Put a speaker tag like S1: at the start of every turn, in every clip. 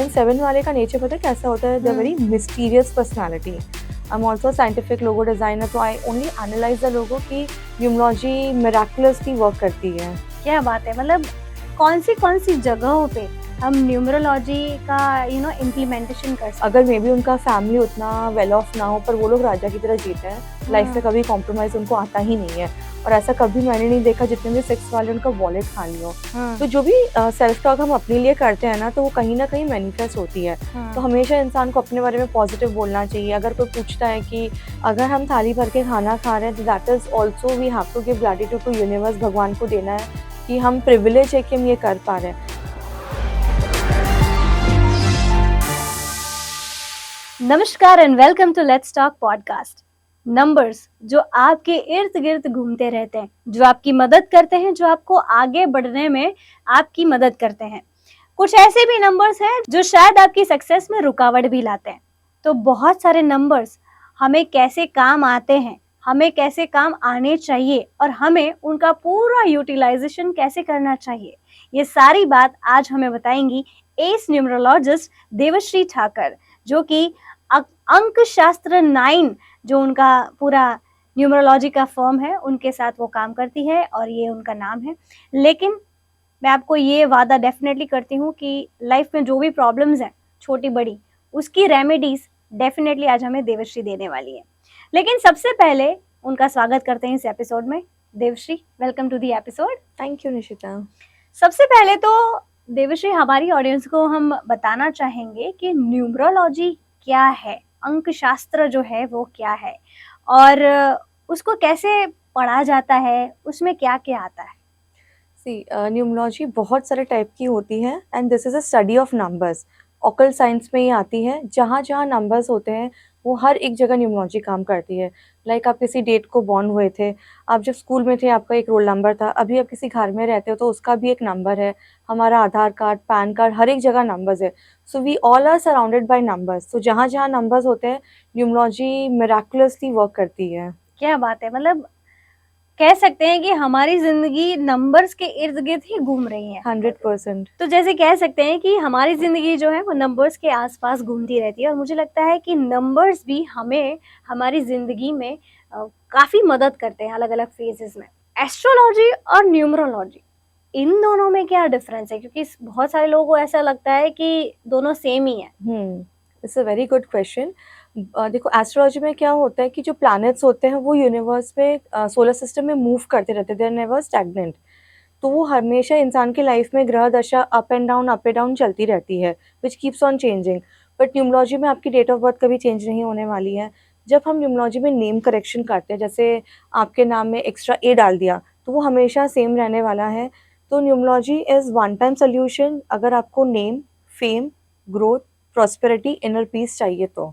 S1: लेकिन 7 वाले का नेचर पता है कैसा होता है, the very mysterious personality. I am also scientific logo designer, तो I only analyze the logo की न्यूमरोलॉजी मिराकुलसली वर्क करती है।
S2: क्या बात है, मतलब कौन सी जगहों पे हम न्यूमरोलॉजी का इम्प्लीमेंटेशन कर सकते
S1: अगर मे बी उनका फैमिली उतना वेल ऑफ ना हो, पर वो लोग राजा की तरह जीते हैं, लाइफ में कभी कॉम्प्रोमाइज़ उनको आता ही नहीं है। और ऐसा कभी मैंने नहीं देखा जितने भी 6 वाले उनका वॉलेट खाली हो। तो जो भी सेल्फ टॉक हम अपने लिए करते हैं ना, तो वो कहीं ना कहीं मैनिफेस्ट होती है। तो हमेशा इंसान को अपने बारे में पॉजिटिव बोलना चाहिए। अगर कोई पूछता है कि अगर हम थाली भर के खाना खा रहे हैं, तो that is also we have to give gratitude to universe, भगवान को देना है कि हम प्रिविलेज है कि हम ये कर पा रहे हैं।
S2: नमस्कार and welcome to let's talk podcast. Numbers जो आपके इर्द गिर्द घूमते रहते हैं, जो आपकी मदद करते हैं, जो आपको आगे बढ़ने में आपकी मदद करते हैं। कुछ ऐसे भी नंबर्स हैं जो शायद आपकी सक्सेस में रुकावट भी लाते हैं। तो बहुत सारे नंबर्स हमें कैसे काम आते हैं, हमें कैसे काम आने चाहिए और हमें उनका पूरा यूटिलाइजेशन कैसे करना चाहिए, ये सारी बात आज हमें बताएंगी एस न्यूमरोलॉजिस्ट देवश्री ठाकर, जो कि अंक शास्त्र 9 जो उनका पूरा न्यूमरोलॉजी का फर्म है, उनके साथ वो काम करती है और ये उनका नाम है। लेकिन मैं आपको ये वादा डेफिनेटली करती हूँ कि लाइफ में जो भी प्रॉब्लम्स हैं, छोटी बड़ी, उसकी रेमेडीज डेफिनेटली आज हमें देवश्री देने वाली है। लेकिन सबसे पहले उनका स्वागत करते हैं इस एपिसोड में। Devshree, welcome to the episode.
S1: Thank you Nishita.
S2: सबसे पहले तो देवश्री, हमारी ऑडियंस को हम बताना चाहेंगे कि न्यूमरोलॉजी क्या है, अंक शास्त्र जो है वो क्या है और उसको कैसे पढ़ा जाता है, उसमें क्या क्या आता है।
S1: न्यूमरोलॉजी बहुत सारे टाइप की होती है and this is a study of numbers. Occult science में ये आती है। जहाँ जहाँ नंबर्स होते हैं वो हर एक जगह न्यूमरोलॉजी काम करती है। लाइक आप किसी डेट को बॉर्न हुए थे, आप जब स्कूल में थे आपका एक रोल नंबर था, अभी आप किसी घर में रहते हो तो उसका भी एक नंबर है। हमारा आधार कार्ड, पैन कार्ड, हर एक जगह नंबर्स है। So we all are surrounded by numbers. तो जहाँ जहाँ नंबर्स होते हैं न्यूमरोलॉजी मिराकुलसली वर्क करती है।
S2: क्या बात है, मतलब कह सकते हैं कि हमारी जिंदगी नंबर्स के इर्द गिर्द ही घूम रही है
S1: 100%।
S2: तो जैसे कह सकते हैं कि हमारी जिंदगी जो है वो नंबर्स के आसपास घूमती रहती है और मुझे लगता है कि नंबर्स भी हमें हमारी जिंदगी में काफी मदद करते हैं अलग अलग फेजेस में। एस्ट्रोलॉजी और न्यूमरोलॉजी, इन दोनों में क्या डिफरेंस है? क्योंकि बहुत सारे लोगों को ऐसा लगता है कि दोनों सेम ही है।
S1: It's a very good question. देखो, एस्ट्रोलॉजी में क्या होता है कि जो प्लैनेट्स होते हैं वो यूनिवर्स में, सोलर सिस्टम में मूव करते रहते हैं, दे आर नेवर स्टैग्नेंट। तो वो हमेशा इंसान की लाइफ में ग्रह दशा अप एंड डाउन चलती रहती है, which keeps on changing. But numerology में आपकी डेट ऑफ बर्थ कभी चेंज नहीं होने वाली है। जब हम न्यूमरोलॉजी में नेम करेक्शन करते हैं, जैसे आपके नाम में एक्स्ट्रा ए डाल दिया, तो वो हमेशा सेम रहने वाला है। तो numerology is one time solution अगर आपको name, fame, growth, prosperity, inner peace चाहिए तो।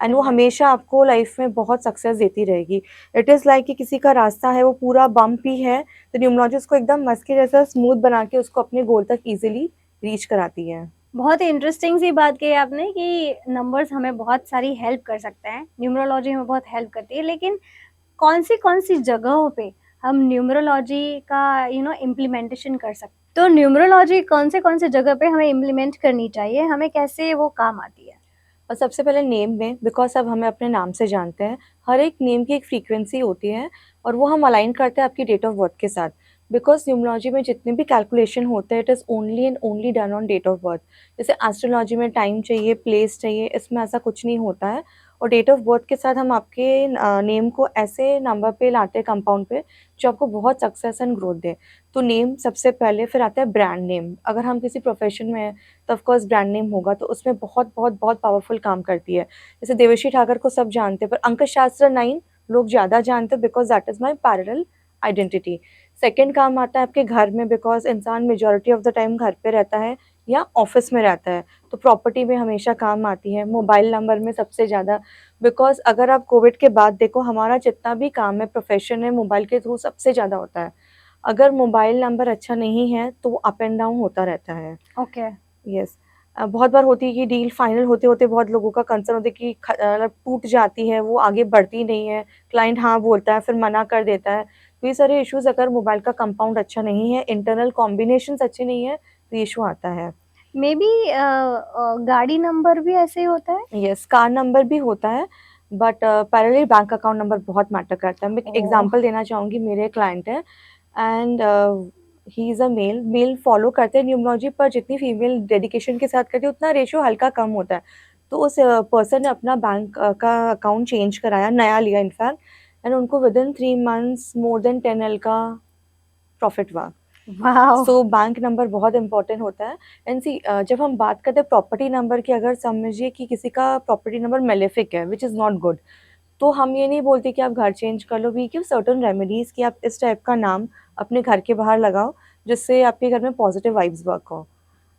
S1: एंड वो हमेशा आपको लाइफ में बहुत सक्सेस देती रहेगी। इट इज़ लाइक कि किसी का रास्ता है वो पूरा बम्पी है, तो न्यूमरोलॉजी उसको एकदम मस्के जैसा स्मूथ बना के उसको अपने गोल तक इजीली रीच कराती है।
S2: बहुत ही इंटरेस्टिंग सी बात कही आपने कि नंबर्स हमें बहुत सारी हेल्प कर सकते हैं, न्यूमरोलॉजी हमें बहुत हेल्प करती है। लेकिन कौन सी जगहों पे हम न्यूमरोलॉजी का इम्प्लीमेंटेशन कर सकते हैं? तो न्यूमरोलॉजी कौन से जगह पे हमें इम्प्लीमेंट करनी चाहिए, हमें कैसे वो काम आती है?
S1: और सबसे पहले नेम में, बिकॉज अब हमें अपने नाम से जानते हैं, हर एक नेम की एक फ्रीक्वेंसी होती है और वो हम अलाइन करते हैं आपकी डेट ऑफ बर्थ के साथ। बिकॉज न्यूमरोलॉजी में जितने भी कैलकुलेशन होते हैं, it is only and only done on date of birth. जैसे एस्ट्रोलॉजी में टाइम चाहिए, प्लेस चाहिए, इसमें ऐसा कुछ नहीं होता है। और डेट ऑफ बर्थ के साथ हम आपके नेम को ऐसे नंबर पे लाते हैं, कंपाउंड पे, जो आपको बहुत सक्सेस एंड ग्रोथ दे। तो नेम सबसे पहले, फिर आता है ब्रांड नेम। अगर हम किसी प्रोफेशन में हैं तो ऑफकोर्स ब्रांड नेम होगा, तो उसमें बहुत बहुत बहुत पावरफुल काम करती है। जैसे देवश्री ठाकर को सब जानते हैं, पर अंक शास्त्र 9 लोग ज़्यादा जानते हैं, because that is my parallel identity. Second काम आता है आपके घर में, बिकॉज इंसान मेजॉरिटी ऑफ द टाइम घर पे रहता है या ऑफिस में रहता है, तो प्रॉपर्टी में हमेशा काम आती है। मोबाइल नंबर में सबसे ज़्यादा, बिकॉज अगर आप कोविड के बाद देखो, हमारा जितना भी काम है, प्रोफेशन है, मोबाइल के थ्रू सबसे ज़्यादा होता है। अगर मोबाइल नंबर अच्छा नहीं है तो वो अप एंड डाउन होता रहता है।
S2: ओके।
S1: यस। बहुत बार होती है कि डील फाइनल होते होते बहुत लोगों का कंसर्न होता है कि मतलब टूट जाती है, वो आगे बढ़ती नहीं है। क्लाइंट हाँ बोलता है, फिर मना कर देता है। तो ये सारे इश्यूज, अगर मोबाइल का कंपाउंड अच्छा नहीं है, इंटरनल कॉम्बिनेशंस अच्छे नहीं है, तो ये इशू आता है।
S2: मे बी गाड़ी नंबर भी ऐसे ही होता है?
S1: यस, कार नंबर भी होता है, but parallel bank account number बहुत मैटर करता है। मैं एक
S2: ओह!
S1: एग्जांपल देना चाहूँगी, मेरे क्लाइंट है and he is a male, male follow करते हैं न्यूमरोलॉजी, पर जितनी फीमेल डेडिकेशन के साथ करती है उतना रेशियो हल्का कम होता है। तो उस पर्सन ने अपना बैंक का अकाउंट चेंज कराया, नया लिया इनफैक्ट, एंड उनको within 3 months more than 10 L का प्रॉफिट हुआ।
S2: वाओ!
S1: सो बैंक नंबर बहुत इंपॉर्टेंट होता है। एंड सी जब हम बात करते हैं प्रॉपर्टी नंबर की, अगर समझिए कि किसी का प्रॉपर्टी नंबर मेलेफिक है विच इज़ नॉट गुड, तो हम ये नहीं बोलते कि आप घर चेंज कर लो। वी गिव सर्टेन रेमेडीज कि आप इस टाइप का नाम अपने घर के बाहर लगाओ जिससे आपके घर में पॉजिटिव वाइब्स वर्क हो।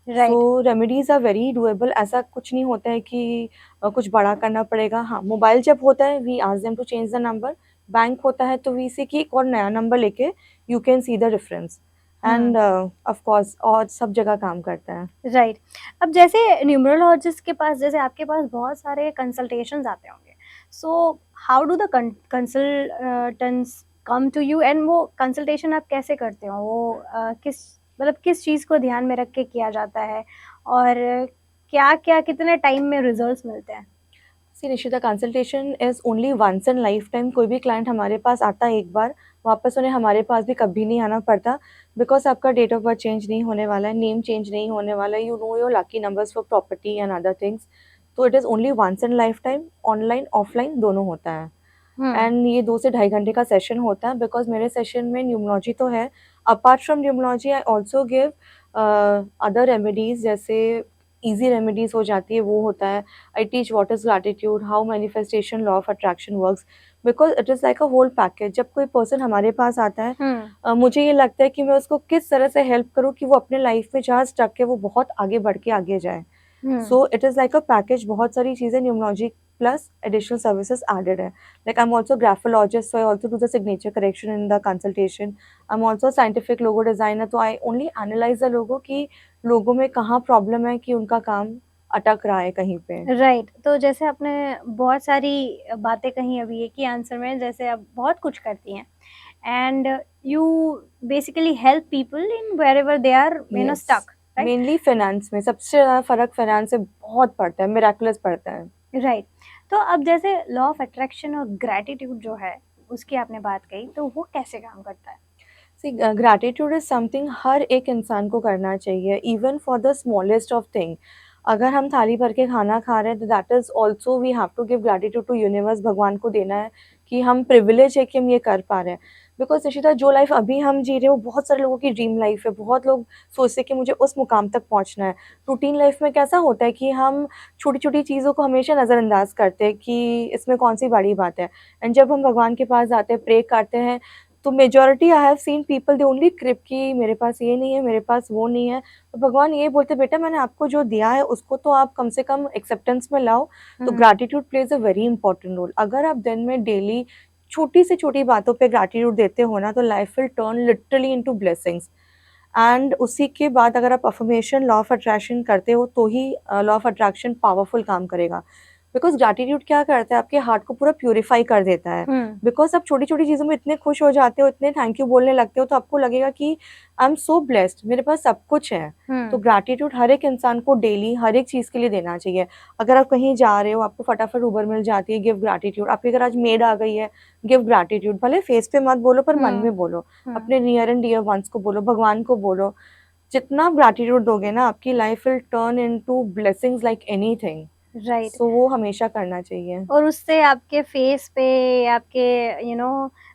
S2: Right.
S1: So remedies are very doable, ऐसा कुछ नहीं होता है कि कुछ बड़ा करना पड़ेगा। हाँ, मोबाइल जब होता है we ask them to change the number, bank होता है तो वी से कि एक और नया नंबर लेके you can see the difference, end of course और सब जगह काम करता है।
S2: राइट। अब जैसे न्यूमरोलॉजिस्ट के पास, जैसे आपके पास बहुत सारे कंसल्टेशंस आते होंगे, so how do the consultants come to you, and वो कंसल्टेशन आप कैसे करते हो? वो किस मतलब किस चीज़ को ध्यान में रख के किया जाता है, और क्या क्या कितने टाइम में रिजल्ट्स मिलते हैं?
S1: See Nishita, consultation is only once in life time. कोई भी क्लाइंट हमारे पास आता है एक बार, वापस उन्हें हमारे पास भी कभी नहीं आना पड़ता, बिकॉज आपका डेट ऑफ बर्थ चेंज नहीं होने वाला है, नेम चेंज नहीं होने वाला है, you know your lucky numbers for property and other things. तो it is only once in life time, online offline दोनों होता है।
S2: हम्म।
S1: एंड ये 2 से ढाई घंटे का सेशन होता है, बिकॉज मेरे सेशन में न्यूमरोलॉजी तो है, apart from numerology I also give other remedies, जैसे इजी रेमेडीज हो जाती है वो होता है। I teach what is gratitude, how manifestation, law of attraction works, because it is like a whole package. जब कोई पर्सन हमारे पास आता है, मुझे ये लगता है कि मैं उसको किस तरह से हेल्प करूँ कि वो अपने लाइफ में जहाँ स्टक है वो बहुत आगे बढ़ के आगे जाए।
S2: Hmm.
S1: So it is like a package, बहुत सारी चीज़ें numerology plus additional services added है। Like I'm also graphologist, so I also do the signature correction in the consultation. I'm also a scientific logo designer, तो I only analyze the logo कि लोगों में कहाँ problem है कि उनका काम अटक रहा है कहीं पे।
S2: राइट। तो जैसे आपने बहुत सारी बातें कही अभी एक ही आंसर में, जैसे आप बहुत कुछ करती हैं, and you basically help people in wherever they are in a
S1: yes,
S2: stuck, right?
S1: Mainly finance में सबसे ज़्यादा फ़र्क फाइनेंस से बहुत पड़ता है, मिराकुलस पड़ता है।
S2: राइट। तो अब जैसे लॉ ऑफ अट्रैक्शन और ग्रैटिट्यूड जो है, उसकी आपने बात कही, तो वो कैसे काम करता है?
S1: सी ग्रैटिट्यूड इज समथिंग हर एक इंसान को करना चाहिए, even for the smallest of thing. अगर हम थाली भर के खाना खा रहे हैं तो that is also we have to give gratitude to universe, भगवान को देना है कि हम प्रिविलेज है कि हम ये कर पा रहे हैं। बिकॉज निशिता, जो लाइफ अभी हम जी रहे हैं वो बहुत सारे लोगों की ड्रीम लाइफ है, बहुत लोग सोचते हैं कि मुझे उस मुकाम तक पहुंचना है। रूटीन लाइफ में कैसा होता है कि हम छोटी छोटी चीज़ों को हमेशा नज़रअंदाज करते हैं कि इसमें कौन सी बड़ी बात है, एंड जब हम भगवान के पास जाते हैं, प्रे करते हैं, तो majority I have seen people they only क्रिप कि मेरे पास ये नहीं है, मेरे पास वो नहीं है। तो भगवान ये बोलते, बेटा मैंने आपको जो दिया है उसको तो आप कम से कम एक्सेप्टेंस में लाओ। तो gratitude plays a very important role. अगर आप दिन में डेली छोटी से छोटी बातों पे ग्रैटिट्यूड देते हो ना, तो life will turn literally into blessings. And उसी के बाद अगर आप अफर्मेशन, लॉ ऑफ अट्रैक्शन करते हो तो ही लॉ ऑफ अट्रैक्शन पावरफुल काम करेगा। बिकॉज ग्रैटिट्यूड क्या करता है, आपके हार्ट को पूरा प्यूरिफाई कर देता है।
S2: हम्म।
S1: बिकॉज आप छोटी छोटी चीज़ों में इतने खुश हो जाते हो, इतने थैंक यू बोलने लगते हो, तो आपको लगेगा कि आई एम सो ब्लेस्ड, मेरे पास सब कुछ है। तो ग्रैटिट्यूड हर एक इंसान को डेली हर एक चीज़ के लिए देना चाहिए। अगर आप कहीं जा रहे हो, आपको फटाफट उबर मिल जाती है, गिव ग्रैटिट्यूड। आपके घर आज मेड आ गई है, गिव ग्रैटिट्यूड। भले फेस पे मत बोलो पर मन में बोलो, अपने नियर एंड डियर वंस को बोलो, भगवान को बोलो। जितना आप ग्रैटिट्यूड दोगे ना, आपकी life will turn into blessings like anything.
S2: Right.
S1: So वो हमेशा करना चाहिए।
S2: और उससे आपके फेस पे, आपके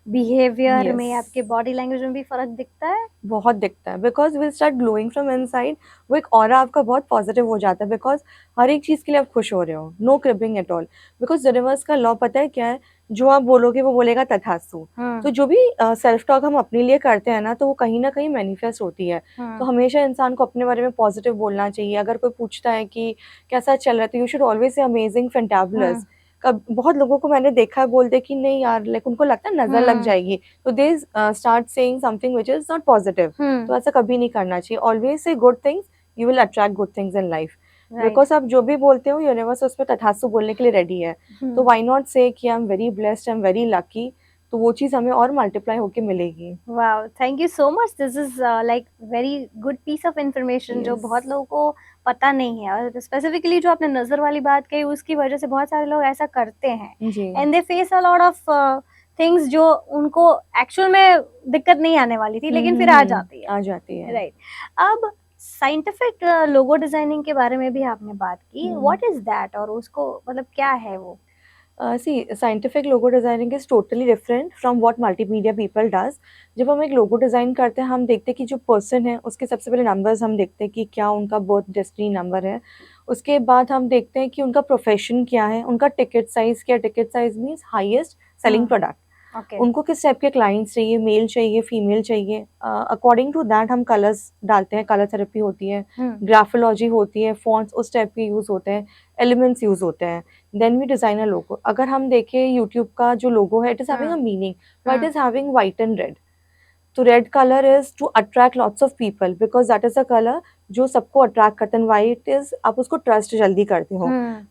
S2: बिहेवियर में,
S1: यस,
S2: आपके बॉडी लैंग्वेज में भी फर्क दिखता है?
S1: बहुत दिखता है, because will start glowing from inside. वो एक ऑरा आपका बहुत पॉजिटिव हो जाता है, बिकॉज हर एक चीज़ के लिए आप खुश हो रहे हो, no creeping at all. Because universe का लॉ पता है क्या है, जो आप बोलोगे वो बोलेगा तथास्तु। तो जो भी सेल्फ टॉक हम अपने लिए करते हैं ना, तो वो कहीं ना कहीं मैनिफेस्ट होती है। तो हमेशा इंसान को अपने बारे में पॉजिटिव बोलना चाहिए। अगर कोई पूछता है कि कैसा चल रहा है, तो you should always say amazing, fantabulous. कब बहुत लोगों को मैंने देखा है बोलते कि नहीं यार, लाइक उनको लगता है नजर लग जाएगी, तो they start saying something which is not positive. तो ऐसा कभी नहीं करना चाहिए। Always say good things, you will attract good things in life. Because आप जो भी बोलते हो, यूनिवर्स उसमें तथास्तु बोलने के लिए रेडी है। तो व्हाई नॉट से कि I am very blessed, I am very lucky, तो वो चीज़ हमें और मल्टीप्लाई होके मिलेगी।
S2: Wow, thank you so much. This is like very good piece of information जो
S1: Yes.
S2: बहुत लोगों को पता नहीं है, और स्पेसिफिकली जो आपने नजर वाली बात कही उसकी वजह से बहुत सारे लोग ऐसा करते हैं
S1: जी
S2: and they face a lot of things जो उनको एक्चुअल में दिक्कत नहीं आने वाली थी लेकिन फिर आ जाती है,
S1: आ जाती है।
S2: राइट। अब साइंटिफिक लोगो डिजाइनिंग के बारे में भी आपने बात की, व्हाट इज दैट, और उसको मतलब क्या है वो?
S1: See scientific logo designing is totally different from what multimedia people does. जब हम एक लोगो डिज़ाइन करते हैं, हम देखते हैं कि जो पर्सन है उसके सबसे पहले नंबर्स हम देखते हैं कि क्या उनका बर्थ डेस्टिनी नंबर है। उसके बाद हम देखते हैं कि उनका प्रोफेशन क्या है, उनका टिकट साइज़ क्या, ticket size means highest selling product.
S2: Okay.
S1: उनको किस टाइप के क्लाइंट्स चाहिए, मेल चाहिए, फीमेल चाहिए, अकॉर्डिंग टू दैट हम कलर्स डालते हैं, कलर थेरेपी होती है, ग्राफोलॉजी होती है, फ़ॉन्ट्स उस टाइप के यूज़ होते हैं, एलिमेंट्स यूज़ होते हैं, then we design a logo. अगर हम देखें यूट्यूब का जो लोगो है, it is having a meaning, why it is having white and red. तो red colour is to attract lots of people because that is a colour जो सबको attract करता है, एंड व्हाइट इज़ आप उसको ट्रस्ट जल्दी करते हो।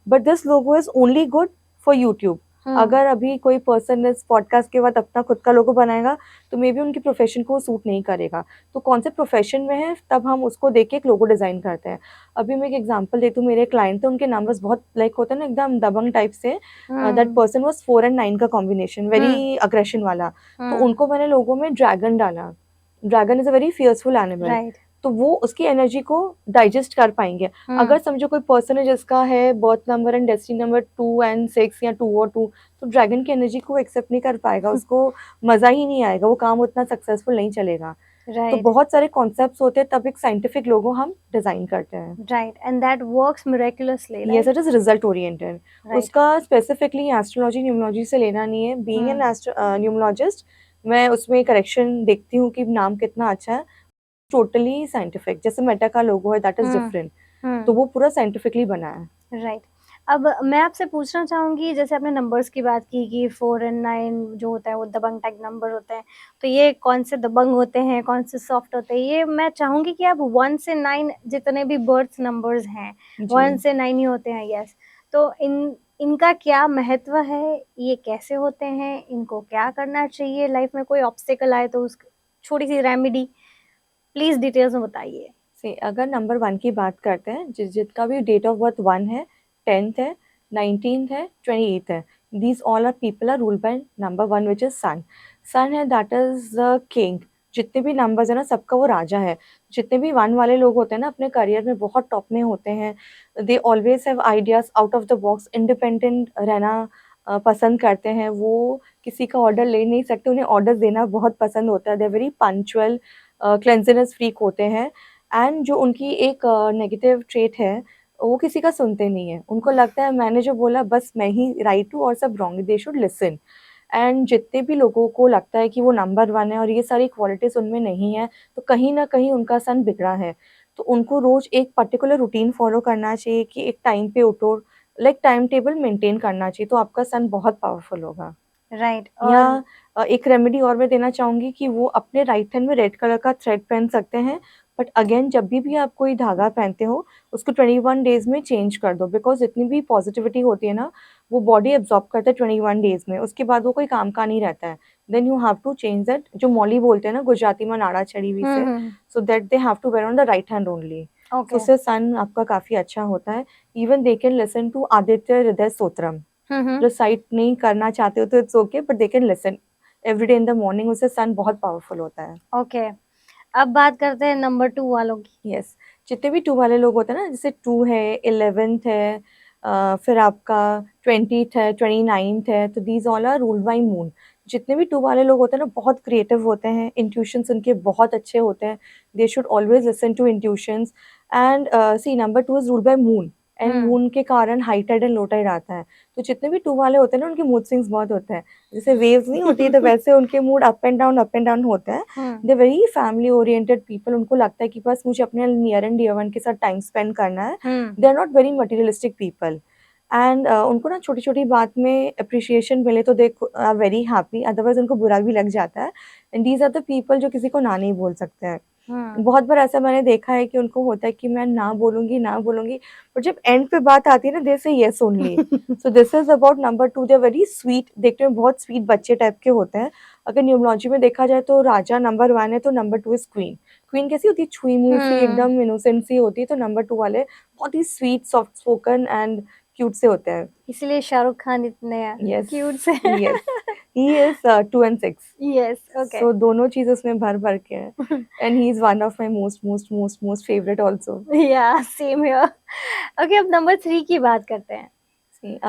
S1: But this logo is only good for YouTube. अगर अभी कोई पर्सन इस पॉडकास्ट के बाद अपना खुद का लोगो बनाएगा तो मे बी उनकी प्रोफेशन को सूट नहीं करेगा। तो कौन से प्रोफेशन में है तब हम उसको देख के एक लोगो डिज़ाइन करते हैं। अभी मैं एक एग्जांपल देती हूँ, मेरे क्लाइंट थे, उनके नंबर्स बहुत लाइक होता है ना एकदम दबंग टाइप से। दैट पर्सन वाज 4 एंड 9 का कॉम्बिनेशन, वेरी अग्रेशन वाला। तो उनको मैंने लोगो में ड्रैगन डाला। Dragon is a very fierceful animal.
S2: Right.
S1: तो वो उसकी एनर्जी को डाइजेस्ट कर पाएँगे। अगर समझो कोई पर्सन है जिसका है birth number and destiny number 2 and 6 या 2 और 2, तो ड्रैगन की एनर्जी को वो एक्सेप्ट नहीं कर पाएगा, उसको मज़ा ही नहीं आएगा, वो काम उतना सक्सेसफुल नहीं चलेगा। तो
S2: राइट।
S1: बहुत सारे कॉन्सेप्ट्स होते हैं, तब एक साइंटिफिक लोगो हम डिज़ाइन करते हैं।
S2: Right, and that works मिरेकुलसली,
S1: yes,
S2: right.
S1: It is result oriented.
S2: Right.
S1: उसका स्पेसिफिकली एस्ट्रोलॉजी, न्यूमरोलॉजी से लेना नहीं है। बीइंग एन न्यूमरोलॉजिस्ट, मैं उसमें करेक्शन देखती हूँ कि नाम कितना अच्छा है। टोटली साइंटिफिक, जैसे मेटा का लोगो है दैट इज़ डिफरेंट, तो वो पूरा साइंटिफिकली बना है।
S2: राइट। अब मैं आपसे पूछना चाहूंगी, जैसे आपने नंबर्स की बात की कि 4 एंड 9 जो होता है वो दबंग टाइप नंबर होते हैं, तो ये कौन से दबंग होते हैं, कौन से सॉफ्ट होते हैं, ये मैं चाहूंगी कि आप 1 से 9 जितने भी बर्थ नंबर्स हैं, 1
S1: जी।
S2: से 9 ही होते हैं, यस। तो इनका क्या महत्व है, ये कैसे होते हैं, इनको क्या करना चाहिए, लाइफ में कोई ऑब्स्टिकल आए तो उस छोटी सी रेमेडी प्लीज डिटेल्स में बताइए।
S1: से अगर नंबर 1 की बात करते हैं, जिसका भी डेट ऑफ बर्थ 1 है, 10th है, 19th है, 28th है, these all are people are ruled by number 1 which is sun. Sun है दैट इज़ द किंग। जितने भी नंबर्स हैं ना, सबका वो राजा है। जितने भी 1 वाले लोग होते हैं ना, अपने करियर में बहुत टॉप में होते हैं। They always have ideas out of the box, independent रहना पसंद करते हैं। वो किसी का ऑर्डर ले नहीं सकते, उन्हें ऑर्डर्स देना बहुत पसंद होता है। They are very punctual, cleanliness freak होते हैं। एंड जो उनकी एक नेगेटिव ट्रेट है, वो किसी का सुनते नहीं हैं। उनको लगता है मैंने जो बोला बस मैं ही राइट हूँ और सब रॉन्ग है, दे शुड लिसन। एंड जितने भी लोगों को लगता है कि वो नंबर 1 है और ये सारी क्वालिटीज़ उनमें नहीं है, तो कहीं न कहीं उनका सन बिगड़ा है। तो उनको रोज़ एक पर्टिकुलर रूटीन फ़ॉलो करना चाहिए कि एक टाइम पे उठो, लाइक टाइम टेबल मेंटेन करना चाहिए, तो आपका सन बहुत पावरफुल होगा।
S2: राइट।
S1: या
S2: और
S1: एक रेमेडी और मैं देना चाहूँगी कि वो अपने राइट हैंड में रेड कलर का थ्रेड पहन सकते हैं। बट अगेन जब भी आप कोई धागा पहनते हो, उसको 21 डेज़ में चेंज कर दो, बिकॉज़ जितनी भी पॉज़िटिविटी होती है ना, वो बॉडी एब्ज़ॉर्ब करता है 21 डेज़ में, उसके बाद वो कोई काम का नहीं रहता है। Then you have to change that, जो मौली बोलते हैं ना गुजराती में नाड़ा चढ़ी हुई से, so that they have to wear on the right hand only. तो
S2: ओके।
S1: उससे सन आपका काफ़ी अच्छा होता है। Even they can listen to Aditya Hridaya Stotram. Recite नहीं करना चाहते हो तो it's okay, but they can listen every day in the morning, उससे सन बहुत पावरफुल होता है।
S2: ओके। अब बात करते हैं नंबर 2 वालों की।
S1: यस, जितने भी 2 वाले लोग होते हैं ना, जैसे 2 है, 11th है, फिर आपका 20th है, 29th है, तो these all are ruled by moon. जितने भी 2 वाले लोग होते हैं ना, बहुत क्रिएटिव होते हैं, इंट्यूशंस उनके बहुत अच्छे होते हैं। They should always listen to intuitions. And see number 2 is ruled by moon, and moon के कारण high tide and low tide आता है। तो जितने भी 2 वाले होते हैं ना, उनके मूड स्विंग्स बहुत होते हैं। जैसे वेव्स नहीं होती तो वैसे उनके मूड अप एंड डाउन होते हैं। They very family oriented people, उनको लगता है कि बस मुझे अपने नियर एंड डियर वन के साथ टाइम स्पेंड करना है। They are not very materialistic people. And उनको ना छोटी-छोटी बात में एप्रिसिएशन मिले तो they are very happy, otherwise उनको बुरा भी लग जाता है। And these are the people जो किसी को ना नहीं बोल सकते हैं। बहुत बार ऐसा मैंने देखा है कि उनको होता है कि मैं ना बोलूँगी, ना बोलूँगी, बट जब एंड पे बात आती है ना, they say yes only. So this is about number 2, they are very sweet, देखने में बहुत स्वीट बच्चे टाइप के होते हैं, अगर न्यूमरोलॉजी में देखा जाए तो राजा नंबर 1 है, तो नंबर 2 इज़ क्वीन। क्वीन कैसी होती है? छुई मुई सी, एकदम इनोसेंट सी होती है, तो नंबर 2 वाले बहुत ही sweet, soft spoken and cute से होते हैं।
S2: इसलिए शाहरुख खान इतने
S1: यस,
S2: क्यूट से
S1: yes, he is 2 and 6,
S2: yes okay
S1: so दोनों चीज़ उसमें भर-भर के हैं, and he is one of my most favourite also.
S2: Yeah same here. Okay, अब नंबर 3 की बात करते हैं।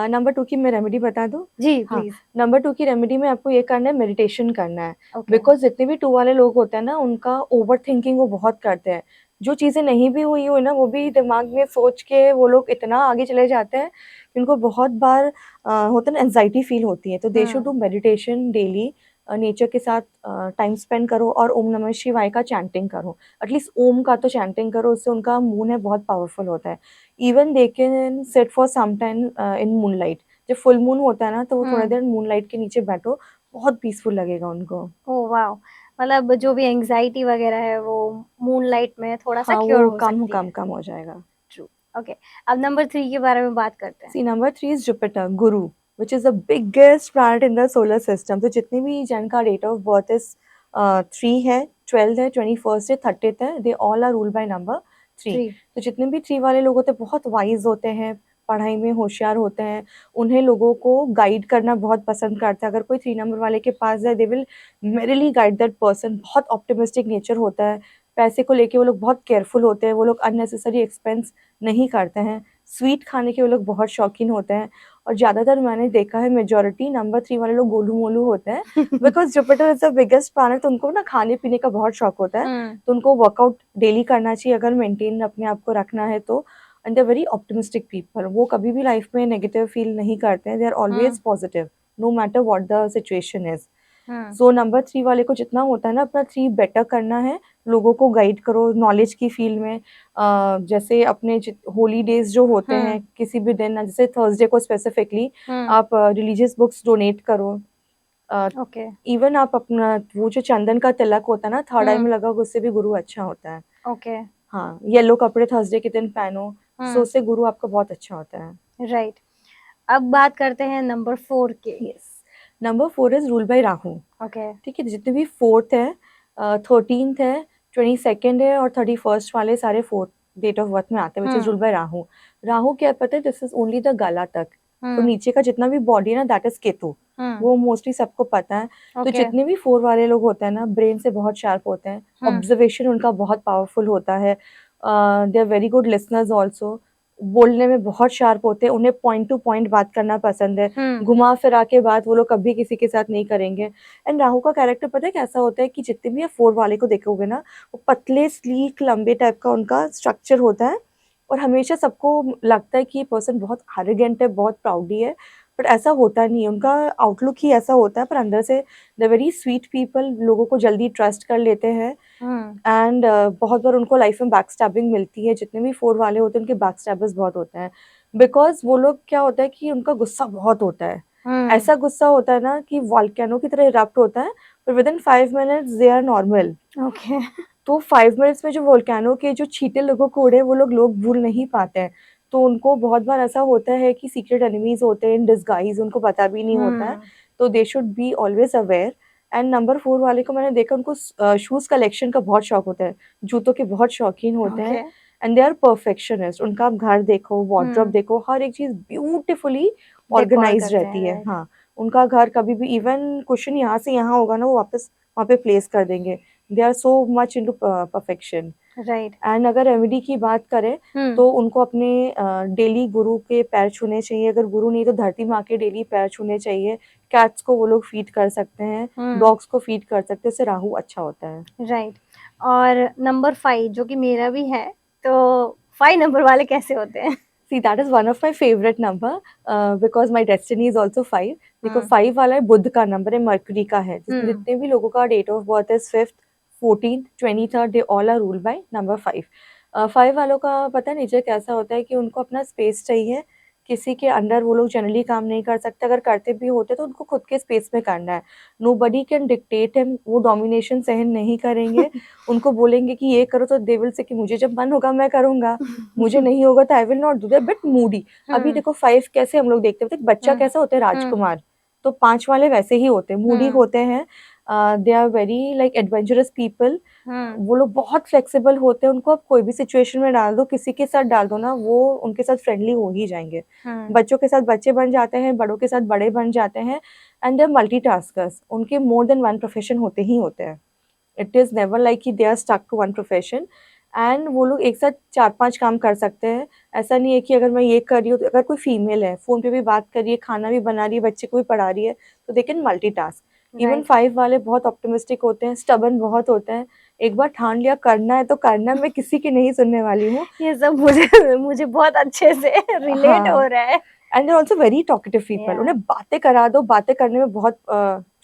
S1: नंबर 2 की मैं रेमेडी बता दूँ?
S2: जी
S1: हाँ,
S2: प्लीज।
S1: नंबर 2 की रेमेडी में आपको ये करना है, मेडिटेशन करना है।
S2: ओके।
S1: बिकॉज़ जितने भी 2 वाले लोग होते हैं ना, उनका ओवरथिंकिंग वो बहुत करते हैं। जो चीज़ें नहीं भी हुई हो ना, वो भी दिमाग में सोच के वो लोग इतना आगे चले जाते हैं कि उनको बहुत बार होता है ना, एंग्ज़ायटी फ़ील होती है। तो they should do meditation daily, nature के साथ टाइम स्पेंड करो और ओम नमः शिवाय का चैंटिंग करो। एटलीस्ट ओम का तो चैंटिंग करो, उससे उनका मूड है बहुत पावरफुल होता है। Even they can sit for some time in moonlight. जब फुल मून होता है ना, तो वो थोड़ा देर मूनलाइट के नीचे बैठो, बहुत पीसफुल लगेगा उनको।
S2: Oh wow! मतलब जो भी एंग्जायटी वगैरह है वो मूनलाइट में थोड़ा-सा
S1: हाँ,
S2: क्योर
S1: वो
S2: हो
S1: कम
S2: सकती
S1: कम
S2: है।
S1: कम हो जाएगा।
S2: ट्रू। ओके, अब नंबर 3 के बारे में बात करते हैं।
S1: सी number 3 is Jupiter, Guru, which is the biggest planet in the solar system. तो जितने भी जिनका डेट ऑफ बर्थ इज़ 3 है, 12th है, 21st है, 30th है, they all are ruled by number 3।
S2: 3
S1: तो जितने भी 3 वाले लोग होते हैं, बहुत वाइज़ होते हैं, पढ़ाई में होशियार होते हैं, उन्हें लोगों को गाइड करना बहुत पसंद करते हैं। अगर कोई 3 नंबर वाले के पास जाए, they will merrily guide that person. बहुत ऑप्टिमिस्टिक नेचर होता है, पैसे को लेके वो लोग बहुत केयरफुल होते हैं, वो लोग अननेसेसरी एक्सपेंस नहीं करते हैं। स्वीट खाने के वो लोग बहुत शौकीन होते हैं, और ज़्यादातर मैंने देखा है मेजॉरिटी नंबर 3 वाले लोग गोलू-मोलू होते हैं। Because Jupiter is the biggest planet, तो उनको ना खाने-पीने का बहुत शौक होता है। तो उनको वर्कआउट डेली करना चाहिए अगर मेंटेन अपने आप को रखना है तो। And they are very optimistic people, वो कभी भी लाइफ में नेगेटिव फील नहीं करते हैं, they are always positive, no matter what the situation is. So number 3 वाले को जितना होता है ना, अपना 3 बेटर करना है, लोगों को गाइड करो नॉलेज की फ़ील्ड में। जैसे अपने होली डेज़ जो होते हैं, किसी भी दिन, जैसे थर्सडे को स्पेसिफिकली आप रिलीजियस बुक्स डोनेट करो। अ,
S2: ओके।
S1: इवन आप अपना वो जो चंदन का तिलक होता है ना, थर्ड आई में लगाओ, उससे भी गुरु अच्छा होता है।
S2: ओके।
S1: हाँ, येलो कपड़े थर्सडे के दिन पहनो, सो उससे गुरु आपका बहुत अच्छा होता है।
S2: राइट। अब बात करते हैं नंबर 4 की।
S1: Yes, number 4 is ruled bye Rahu.
S2: Okay.
S1: ठीक है, जितने भी 4th है, 13th है, 22nd है और 31st वाले सारे 4th डेट ऑफ बर्थ में आते हैं, which is ruled bye Rahu. Rahu क्या है पता है? दिस इज़ ओनली द गला तक। तो नीचे का जितना भी बॉडी है ना, दैट इज़ केतु। वो मोस्टली सबको पता है। तो
S2: ओके।
S1: जितने भी 4 वाले लोग होते हैं ना, ब्रेन से बहुत शार्प होते हैं, ऑब्जर्वेशन उनका बहुत पावरफुल होता है। They are very good listeners also, बोलने में बहुत शार्प होते हैं, उन्हें पॉइंट टू पॉइंट बात करना पसंद है। घुमा-फिरा के बात वो लोग कभी किसी के साथ नहीं करेंगे। एंड राहु का कैरेक्टर पता है कैसा होता है कि जितने भी आप 4 वाले को देखोगे ना, वो पतले, स्लीक, लंबे टाइप का उनका स्ट्रक्चर होता है, और हमेशा सबको लगता है कि ये पर्सन बहुत एरोगेंट है, बहुत प्राउडी है, बट ऐसा होता नहीं है। उनका आउटलुक ही ऐसा होता है, पर अंदर से they are very sweet people, लोगों को जल्दी ट्रस्ट कर लेते हैं। एंड बहुत बार उनको लाइफ में बैकस्टैबिंग मिलती है। जितने भी 4 वाले होते हैं, उनके बैकस्टैबर्स बहुत होते हैं, बिकॉज़ वो लोग क्या होता है कि उनका गुस्सा बहुत होता है। ऐसा गुस्सा होता है ना कि वोल्केनो की तरह इरप्ट होता है, पर within 5 minutes they are normal.
S2: Okay.
S1: तो 5 मिनट्स में जो वोल्केनो के जो छींटे लोगों को उड़े, वो लोग भूल नहीं पाते हैं। तो उनको बहुत बार ऐसा होता है कि सीक्रेट एनिमीज़ होते हैं इन डिस्गाइज़, उनको पता भी नहीं होता है। तो they should be always aware. And number 4 वाले को मैंने देखा, उनको शूज़ कलेक्शन का बहुत शौक होता है, जूतों के बहुत शौकीन होते हैं।
S2: Okay.
S1: And they are perfectionist. उनका आप घर देखो, वार्डरोब देखो, हर एक चीज़ ब्यूटीफुली
S2: डेकोर
S1: ऑर्गेनाइज़्ड
S2: करते हैं,
S1: रहती है।
S2: राइट।
S1: हाँ, उनका घर कभी भी इवन कुशन यहाँ से यहाँ होगा ना, वो वापस वहाँ पे प्लेस कर देंगे। They are so much into perfection.
S2: Right.
S1: And अगर रेमेडी की बात करें, तो उनको अपने डेली गुरु के पैर छूने चाहिए। अगर गुरु नहीं तो धरती माँ के डेली पैर छूने चाहिए। कैट्स को वो लोग फीड कर सकते हैं, डॉग्स को फीड कर सकते हैं, उससे राहु अच्छा होता है।
S2: राइट। और नंबर 5 जो कि मेरा भी है, तो 5 नंबर वाले कैसे होते हैं?
S1: See, that is one of my favorite number, because my destiny is also 5. देखो 5 वाला है, बुध का नंबर है, मर्क्यूरी का है। जितने भी लोगों का date of birth is 5th, 14th, 23rd, they all are ruled by number 5। 5 वालों का पता है नेचर कैसा होता है कि उनको अपना स्पेस चाहिए, किसी के अंडर वो लोग जनरली काम नहीं कर सकते। अगर करते भी होते तो उनको खुद के स्पेस में करना है। नोबडी कैन डिक्टेट हिम, वो डोमिनेशन सहन नहीं करेंगे। उनको बोलेंगे कि ये करो तो दे विल से कि मुझे जब मन होगा मैं करूँगा, मुझे नहीं होगा तो I will not do that, but Moody. अभी देखो 5 कैसे हम लोग देखते हैं, बच्चा कैसा होता है? राजकुमार। तो 5 वाले वैसे ही होते हैं, मूडी होते हैं, they are very like adventurous people. वो लोग बहुत फ्लेक्सिबल होते हैं, उनको आप कोई भी सिचुएशन में डाल दो, किसी के साथ डाल दो ना, वो उनके साथ फ्रेंडली हो ही जाएंगे। बच्चों के साथ बच्चे बन जाते हैं, बड़ों के साथ बड़े बन जाते हैं। एंड दे आर मल्टीटास्कर्स, उनके मोर देन वन प्रोफेशन होते ही होते हैं। इट इज़ नेवर लाइक कि they are stuck to one profession. And वो लोग एक साथ 4-5 काम कर सकते हैं। ऐसा नहीं है कि अगर मैं ये कर रही हूँ, तो अगर कोई फीमेल है, फ़ोन पे भी बात कर रही है, खाना भी बना रही है, बच्चे को भी पढ़ा रही है, तो दे कैन मल्टीटास्क। इवन 5 वाले बहुत ऑप्टिमिस्टिक होते हैं, स्टबर्न बहुत होते हैं। एक बार ठान लिया करना है तो करना, मैं किसी की नहीं सुनने वाली हूँ।
S2: ये सब मुझे मुझे बहुत अच्छे से रिलेट हो
S1: हाँ,
S2: रहा है।
S1: And they are also very talkative people.
S2: Yeah.
S1: उन्हें बातें करा दो, बातें करने में बहुत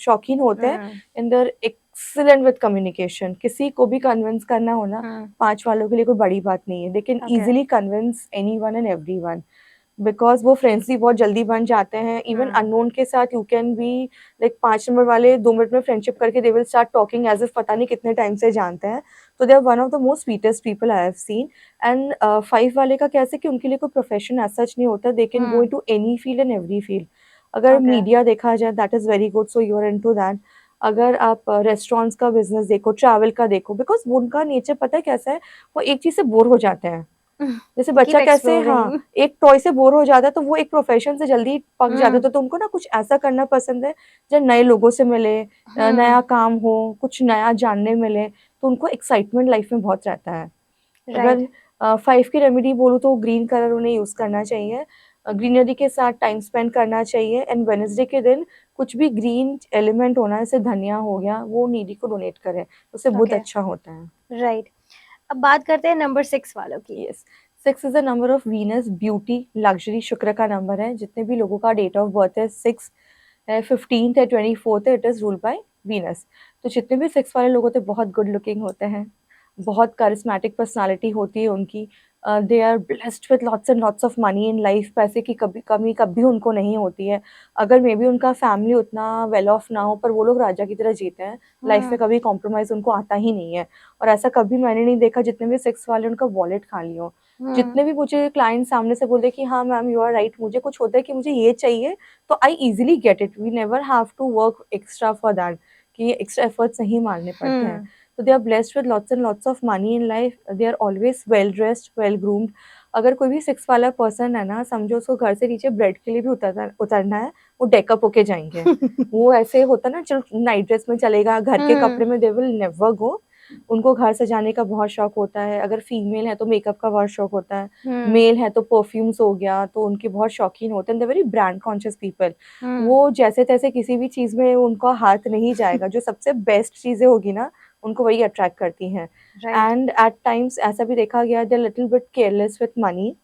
S1: शौकीन होते हैं। And they are excellent with communication. किसी को भी कन्विंस करना हो ना, 5 वालों के लिए कोई बड़ी बात नहीं है। They can
S2: Okay.
S1: Easily convince anyone and everyone, because वो फ्रेंड्स भी बहुत जल्दी बन जाते हैं। इवन अननोन के साथ you can be like 5 number वाले 2 मिनट में फ्रेंडशिप करके they will start talking as if पता नहीं कितने टाइम से जानते हैं। तो they are one of the most sweetest people I have seen. And 5 वाले का कैसे कि उनके लिए कोई प्रोफेशन एज सच नहीं होता, they can go into any field and every field. अगर
S2: Okay.
S1: मीडिया देखा जाए, that is very good, so you are into that. अगर आप रेस्टोरेंट्स का बिजनेस देखो, ट्रैवल का देखो, बिकॉज उनका नेचर पता है कैसा है, वो एक चीज़ से बोर हो जाते हैं। जैसे बच्चा
S2: Keep
S1: कैसे, हाँ,
S2: exploring.
S1: एक टॉय से बोर हो जाता है, तो वो एक प्रोफेशन से जल्दी पक जाता है। तो उनको ना कुछ ऐसा करना पसंद है जो नए लोगों से मिले, नया काम हो, कुछ नया जानने मिले, तो उनको एक्साइटमेंट लाइफ में बहुत रहता है।
S2: Right.
S1: अगर 5 की रेमेडी बोलूँ तो ग्रीन कलर उन्हें यूज़ करना चाहिए। ग्रीनरी के साथ टाइम स्पेंड करना चाहिए। एंड वेडनेसडे के दिन कुछ भी ग्रीन एलिमेंट होना, जैसे धनिया हो गया, वो नीडी को डोनेट करें, उससे बहुत
S2: Okay.
S1: अच्छा होता है।
S2: Right. अब बात करते हैं नंबर 6 वालों की।
S1: Yes, 6 is the number of Venus, beauty, luxury, शुक्र का नंबर है। जितने भी लोगों का डेट ऑफ बर्थ है 6 है, 15th है, 24th है, it is ruled by Venus. तो जितने भी 6 वाले लोग होते हैं बहुत गुड लुकिंग होते हैं, बहुत करिस्मेटिक पर्सनालिटी होती है उनकी। They are blessed with lots and lots of money in life. पैसे की कभी कमी कभी उनको नहीं होती है। अगर मे बी उनका फैमिली उतना वेल ऑफ ना हो, पर वो लोग राजा की तरह जीते हैं। लाइफ में कभी कॉम्प्रोमाइज़ उनको आता ही नहीं है। और ऐसा कभी मैंने नहीं देखा जितने भी 6 वाले उनका वॉलेट खाली हो। जितने भी मुझे क्लाइंट सामने से बोलते कि हाँ मैम यू आर राइट, मुझे कुछ होता है कि मुझे ये चाहिए, तो I easily get it. We never have to work extra for that, कि एक्स्ट्रा एफर्ट्स नहीं मारने पड़ते हैं। तो they are blessed with lots and lots of money in life. They are always well dressed, well groomed. अगर कोई भी 6 वाला पर्सन है ना, समझो उसको घर से नीचे ब्रेड के लिए भी उतरना है, वो डेकअप होके जाएंगे। वो ऐसे होता ना, चलो नाइट ड्रेस में चलेगा, घर के कपड़े में दे विल नेवर गो। उनको घर सजाने का बहुत शौक होता है। अगर फीमेल है तो मेकअप का बहुत शौक होता है, मेल है तो परफ्यूम्स हो गया, तो उनके बहुत शौकीन होते हैं। They very brand conscious people. वो जैसे तैसे किसी भी चीज़ में उनका हाथ नहीं जाएगा। जो सबसे बेस्ट चीज़ें होगी ना, उनको वही अट्रैक्ट करती हैं। एंड एट टाइम्स ऐसा भी देखा गया, they are little bit careless with money.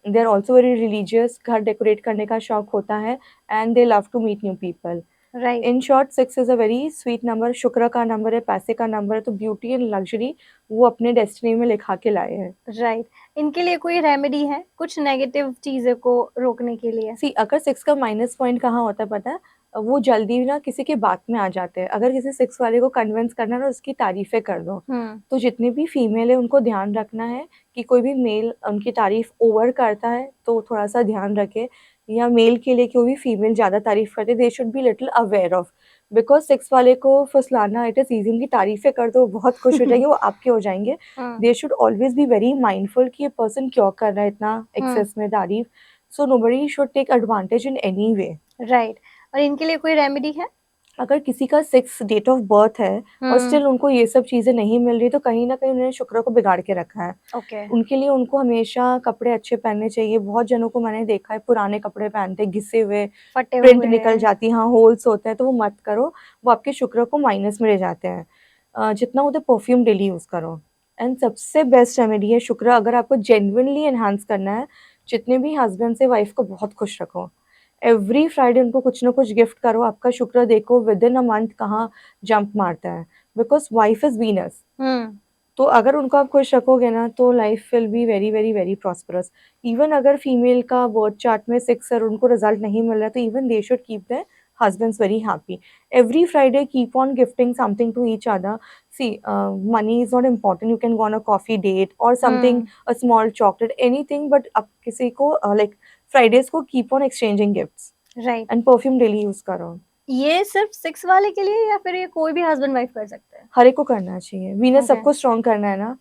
S1: They are also very religious, घर डेकोरेट करने का शौक होता है। And they love to meet new people.
S2: Right.
S1: In short 6 is a very sweet number. शुक्र का नंबर है, पैसे का नंबर है, तो ब्यूटी एंड लग्जरी वो अपने डेस्टिनी में लिखा के लाए हैं।
S2: Right. इनके लिए कोई रेमेडी है कुछ नेगेटिव चीज़ों को रोकने के लिए?
S1: सी, अगर 6 का माइनस पॉइंट कहाँ होता है पता है? वो जल्दी ना किसी की बात में आ जाते हैं। अगर किसी 6 वाले को कन्विंस करना है ना, उसकी तारीफ़ें कर दो। तो जितनी भी फीमेल है उनको ध्यान रखना है कि कोई भी मेल उनकी तारीफ़ ओवर करता है तो थोड़ा-सा ध्यान रखें। या मेल के लिए कोई भी फीमेल ज़्यादा तारीफ़ करते है, they should be little aware of. Because 6 वाले को फुसलाना इट इज़ ईज़ी। उनकी तारीफ़ें कर दो, बहुत खुश हो जाएँगे, वो आपके हो जाएँगे। दे should always be very mindful कि ये पर्सन क्यों कर रहा है इतना एक्सेस में तारीफ़। So nobody should take advantage in any way.
S2: Right. और इनके लिए कोई रेमेडी है?
S1: अगर किसी का 6 डेट ऑफ बर्थ है और स्टिल उनको ये सब चीज़ें नहीं मिल रही, तो कहीं न कहीं उन्होंने शुक्र को बिगाड़ के रखा है।
S2: ओके।
S1: उनके लिए उनको हमेशा कपड़े अच्छे पहनने चाहिए। बहुत जनों को मैंने देखा है पुराने कपड़े पहनते हैं, घिसे हुए,
S2: फटे
S1: प्रिंट
S2: हुए।
S1: निकल जाती है, हाँ, होल्स होते हैं, तो वो मत करो। वो आपके शुक्र को माइनस में ले जाते हैं। जितना होता है परफ्यूम डेली यूज़ करो। एंड सबसे बेस्ट रेमेडी है शुक्र। अगर आपको जेन्युइनली एनहांस करना है, जितने भी हस्बैंड से वाइफ को बहुत खुश रखो। एवरी फ्राइडे उनको कुछ ना कुछ गिफ्ट करो। आपका शुक्र देखो विदिन अ मंथ कहाँ जंप मारता है, बिकॉज़ वाइफ इज़ वीनस। तो अगर उनको आप खुश रखोगे ना, तो life will be very, very, very prosperous. Even अगर फीमेल का बर्थ चार्ट में 6 और उनको रिजल्ट नहीं मिल रहा है, तो even they should keep their husbands very happy. Every Friday, keep on gifting something to each other. See, money is not important. You can go on a coffee date or something, a small chocolate, anything. But अब किसी को like Fridays को keep on exchanging gifts.
S2: Right.
S1: And perfume daily use करो.
S2: ये सिर्फ 6 वाले के लिए या फिर ये कोई भी हस्बैंड वाइफ कर सकते हैं?
S1: हर एक को करना चाहिए, वीनस
S2: ओके।
S1: सबको स्ट्रॉन्ग करना है ना।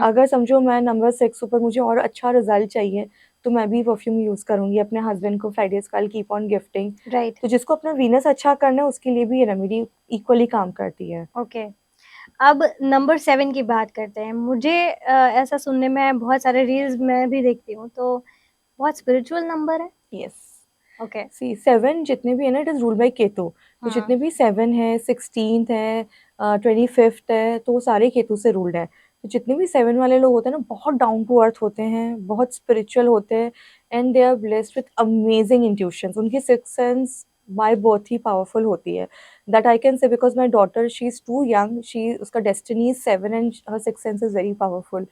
S1: अगर समझो मैं नंबर 6 ऊपर मुझे और अच्छा रिजल्ट चाहिए, तो मैं भी परफ्यूम यूज़ करूँगी अपने हस्बैंड को, फ्राइडेज़ का I will keep on gifting.
S2: Right.
S1: तो जिसको अपना वीनस अच्छा करना है उसके लिए भी ये रेमेडी इक्वली काम करती है।
S2: ओके। अब नंबर 7 की बात करते हैं। मुझे ऐसा सुनने में बहुत सारे रील्स मैं भी देखती हूँ, तो बहुत स्पिरिचुअल नंबर है।
S1: यस।
S2: ओके।
S1: सी 7 जितने भी है ना, it is ruled bye Ketu. तो
S2: हाँ।
S1: जितने भी 7 है, 16th है, 25th है, तो वो सारे केतु से रूल्ड है। तो जितने भी 7 वाले लोग होते हैं ना, बहुत डाउन टू अर्थ होते हैं, बहुत स्पिरिचुअल होते हैं, and they are blessed with amazing intuitions. उनकी सिक्स्थ सेंस बाय बर्थ ही पावरफुल होती है। That I can say because my daughter she is too young, she उसका destiny is 7 and her sixth sense is very powerful.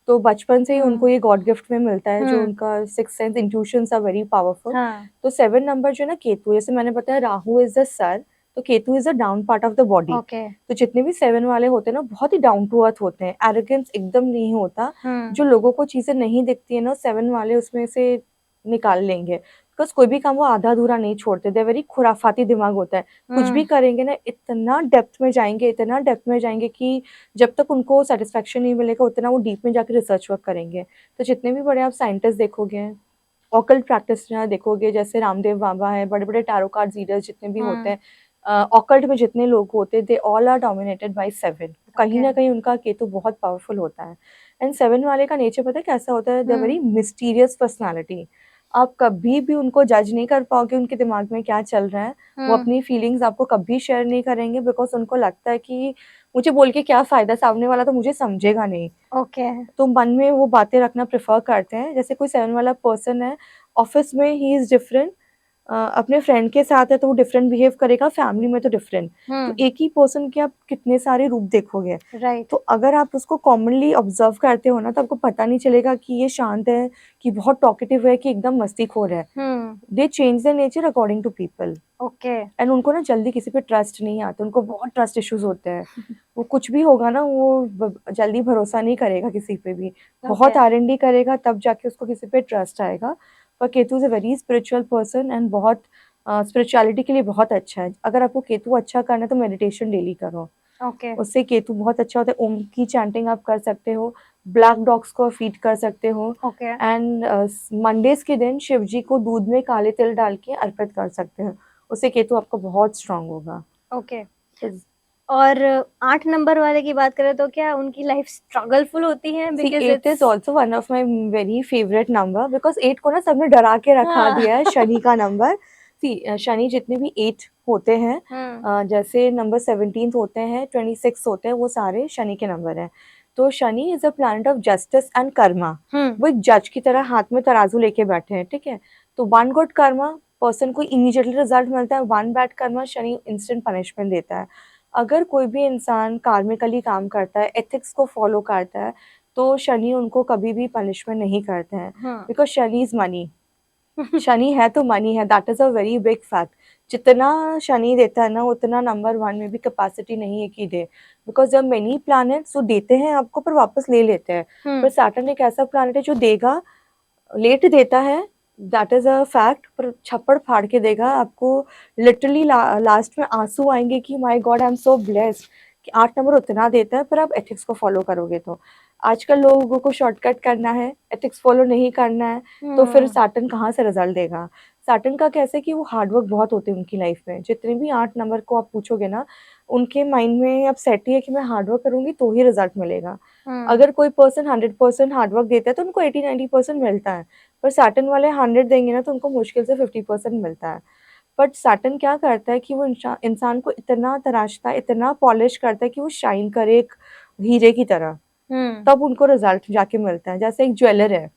S1: तो बचपन से ही उनको ये गॉड गिफ्ट में मिलता है, जो उनका sixth sense intuitions are very powerful.
S2: हाँ।
S1: तो 7 नंबर जो है ना केतु, जैसे मैंने बताया राहु इज़ द सर, तो Ketu is the down part of the body.
S2: Okay.
S1: तो जितने भी 7 वाले होते हैं ना, बहुत ही डाउन टू अर्थ होते हैं, एरोगेंस एकदम नहीं होता। जो लोगों को चीज़ें नहीं दिखती है ना, 7 वाले उसमें से निकाल लेंगे। बिकॉज़ कोई भी काम वो आधा-अधूरा नहीं छोड़ते, दे वेरी खुराफाती दिमाग होता है। कुछ भी करेंगे ना, इतना डेप्थ में जाएँगे, इतना डेप्थ में जाएँगे कि जब तक उनको सैटिस्फैक्शन नहीं मिलेगा, उतना वो डीप में जाके रिसर्च वर्क करेंगे। तो जितने भी बड़े आप साइंटिस्ट देखोगे, ऑकल्ट प्रैक्टिशनर देखोगे, जैसे रामदेव बाबा हैं, बड़े-बड़े टैरो कार्ड रीडर्स जितने भी होते हैं, ऑकल्ट में जितने लोग होते हैं, they all are dominated by 7। कहीं न कहीं उनका केतु बहुत पावरफुल होता है। एंड 7 वाले का नेचर पता है कैसा होता है? They are very mysterious personality. आप कभी भी उनको जज नहीं कर पाओगे उनके दिमाग में क्या चल रहा है। वो अपनी फीलिंग्स आपको कभी शेयर नहीं करेंगे, बिकॉज़ उनको लगता है कि मुझे बोल के क्या फ़ायदा, सामने वाला तो मुझे समझेगा नहीं।
S2: ओके।
S1: तो मन में वो बातें रखना प्रेफ़र करते हैं। जैसे कोई 7 वाला पर्सन है, ऑफ़िस में ही इज़ डिफरेंट, अपने फ्रेंड के साथ है तो वो डिफरेंट बिहेव करेगा, फैमिली में तो डिफरेंट। तो एक ही पर्सन के आप कितने सारे रूप देखोगे।
S2: राइट।
S1: तो अगर आप उसको कॉमनली ऑब्ज़र्व करते हो ना, तो आपको पता नहीं चलेगा कि ये शांत है, कि बहुत टॉकेटिव है, कि एकदम मस्तीखोर है। They change their nature according to people.
S2: Okay.
S1: And उनको ना जल्दी किसी पे ट्रस्ट नहीं आता, उनको बहुत ट्रस्ट इश्यूज़ होते हैं। वो कुछ भी होगा ना, वो जल्दी भरोसा नहीं करेगा किसी पे भी। बहुत
S2: ओके।
S1: आर-एन-डी करेगा तब जाके उसको किसी पे ट्रस्ट आएगा। पर Ketu is a very spiritual person and बहुत स्पिरिचुअलिटी के लिए बहुत अच्छा है। अगर आपको केतु अच्छा करना है तो मेडिटेशन डेली करो।
S2: ओके।
S1: उससे केतु बहुत अच्छा होता है। ओम की चैंटिंग आप कर सकते हो, ब्लैक डॉग्स को फीड कर सकते हो,
S2: ओके।
S1: एंड मंडेज़ के दिन शिव जी को दूध में काले तिल डाल के अर्पित कर सकते हो। उससे केतु आपका बहुत स्ट्रॉन्ग होगा।
S2: ओके।
S1: इस
S2: और 8 नंबर वाले की बात करें तो क्या उनकी लाइफ स्ट्रगलफुल होती है?
S1: See
S2: because
S1: 8 is
S2: it's
S1: also one of my very favourite number, because 8 को ना सबने डरा के रखा
S2: हाँ।
S1: दिया है शनि का नंबर। शनि जितने भी 8 होते हैं, जैसे नंबर 17th होते हैं, 26 होते हैं, वो सारे शनि के नंबर हैं। तो Shani is a planet of justice and Karma. वो एक जज की तरह हाथ में तराजू लेके बैठे हैं, ठीक है? तो वन गुड कर्मा पर्सन को इमीडिएटली रिजल्ट मिलता है, one bad Karma Shani instant punishment देता है। अगर कोई भी इंसान कार्मिकली काम करता है, एथिक्स को फॉलो करता है, तो शनि उनको कभी भी पनिशमेंट नहीं करते हैं, because Shani is money. Shani है तो मनी है, that is a very big fact. जितना शनि देता है ना, उतना नंबर 1 में भी कैपेसिटी नहीं है कि दे, because there are many planets, वो देते हैं आपको पर वापस ले लेते हैं। पर सैटर्न एक ऐसा प्लैनेट है जो देगा, लेट देता है, दैट इज़ अ फैक्ट, पर छप्पड़ फाड़ के देगा आपको। लिटरली लास्ट में आँसू आएँगे कि my God I am so blessed कि 8 नंबर उतना देता है, पर आप एथिक्स को फॉलो करोगे तो। आजकल लोगों को शॉर्टकट करना है, एथिक्स फॉलो नहीं करना है, तो फिर सैटर्न कहाँ से रिज़ल्ट देगा? सैटर्न का कैसे कि वो हार्ड वर्क बहुत होते हैं उनकी लाइफ में। जितने भी 8 नंबर को आप पूछोगे ना, उनके माइंड में अब सेट ही है कि मैं हार्ड वर्क करूँगी तो ही रिज़ल्ट मिलेगा। अगर कोई पर्सन 100% हार्ड वर्क देता है तो उनको 80-90% मिलता है। पर सैटर्न वाले 100 देंगे ना तो उनको मुश्किल से 50% मिलता है। बट सैटर्न क्या करता है कि वो इंसान को इतना तराशता है, इतना पॉलिश करता है कि वो शाइन करे एक हीरे की तरह, तब उनको रिज़ल्ट जाके मिलता है। जैसे एक ज्वेलर है,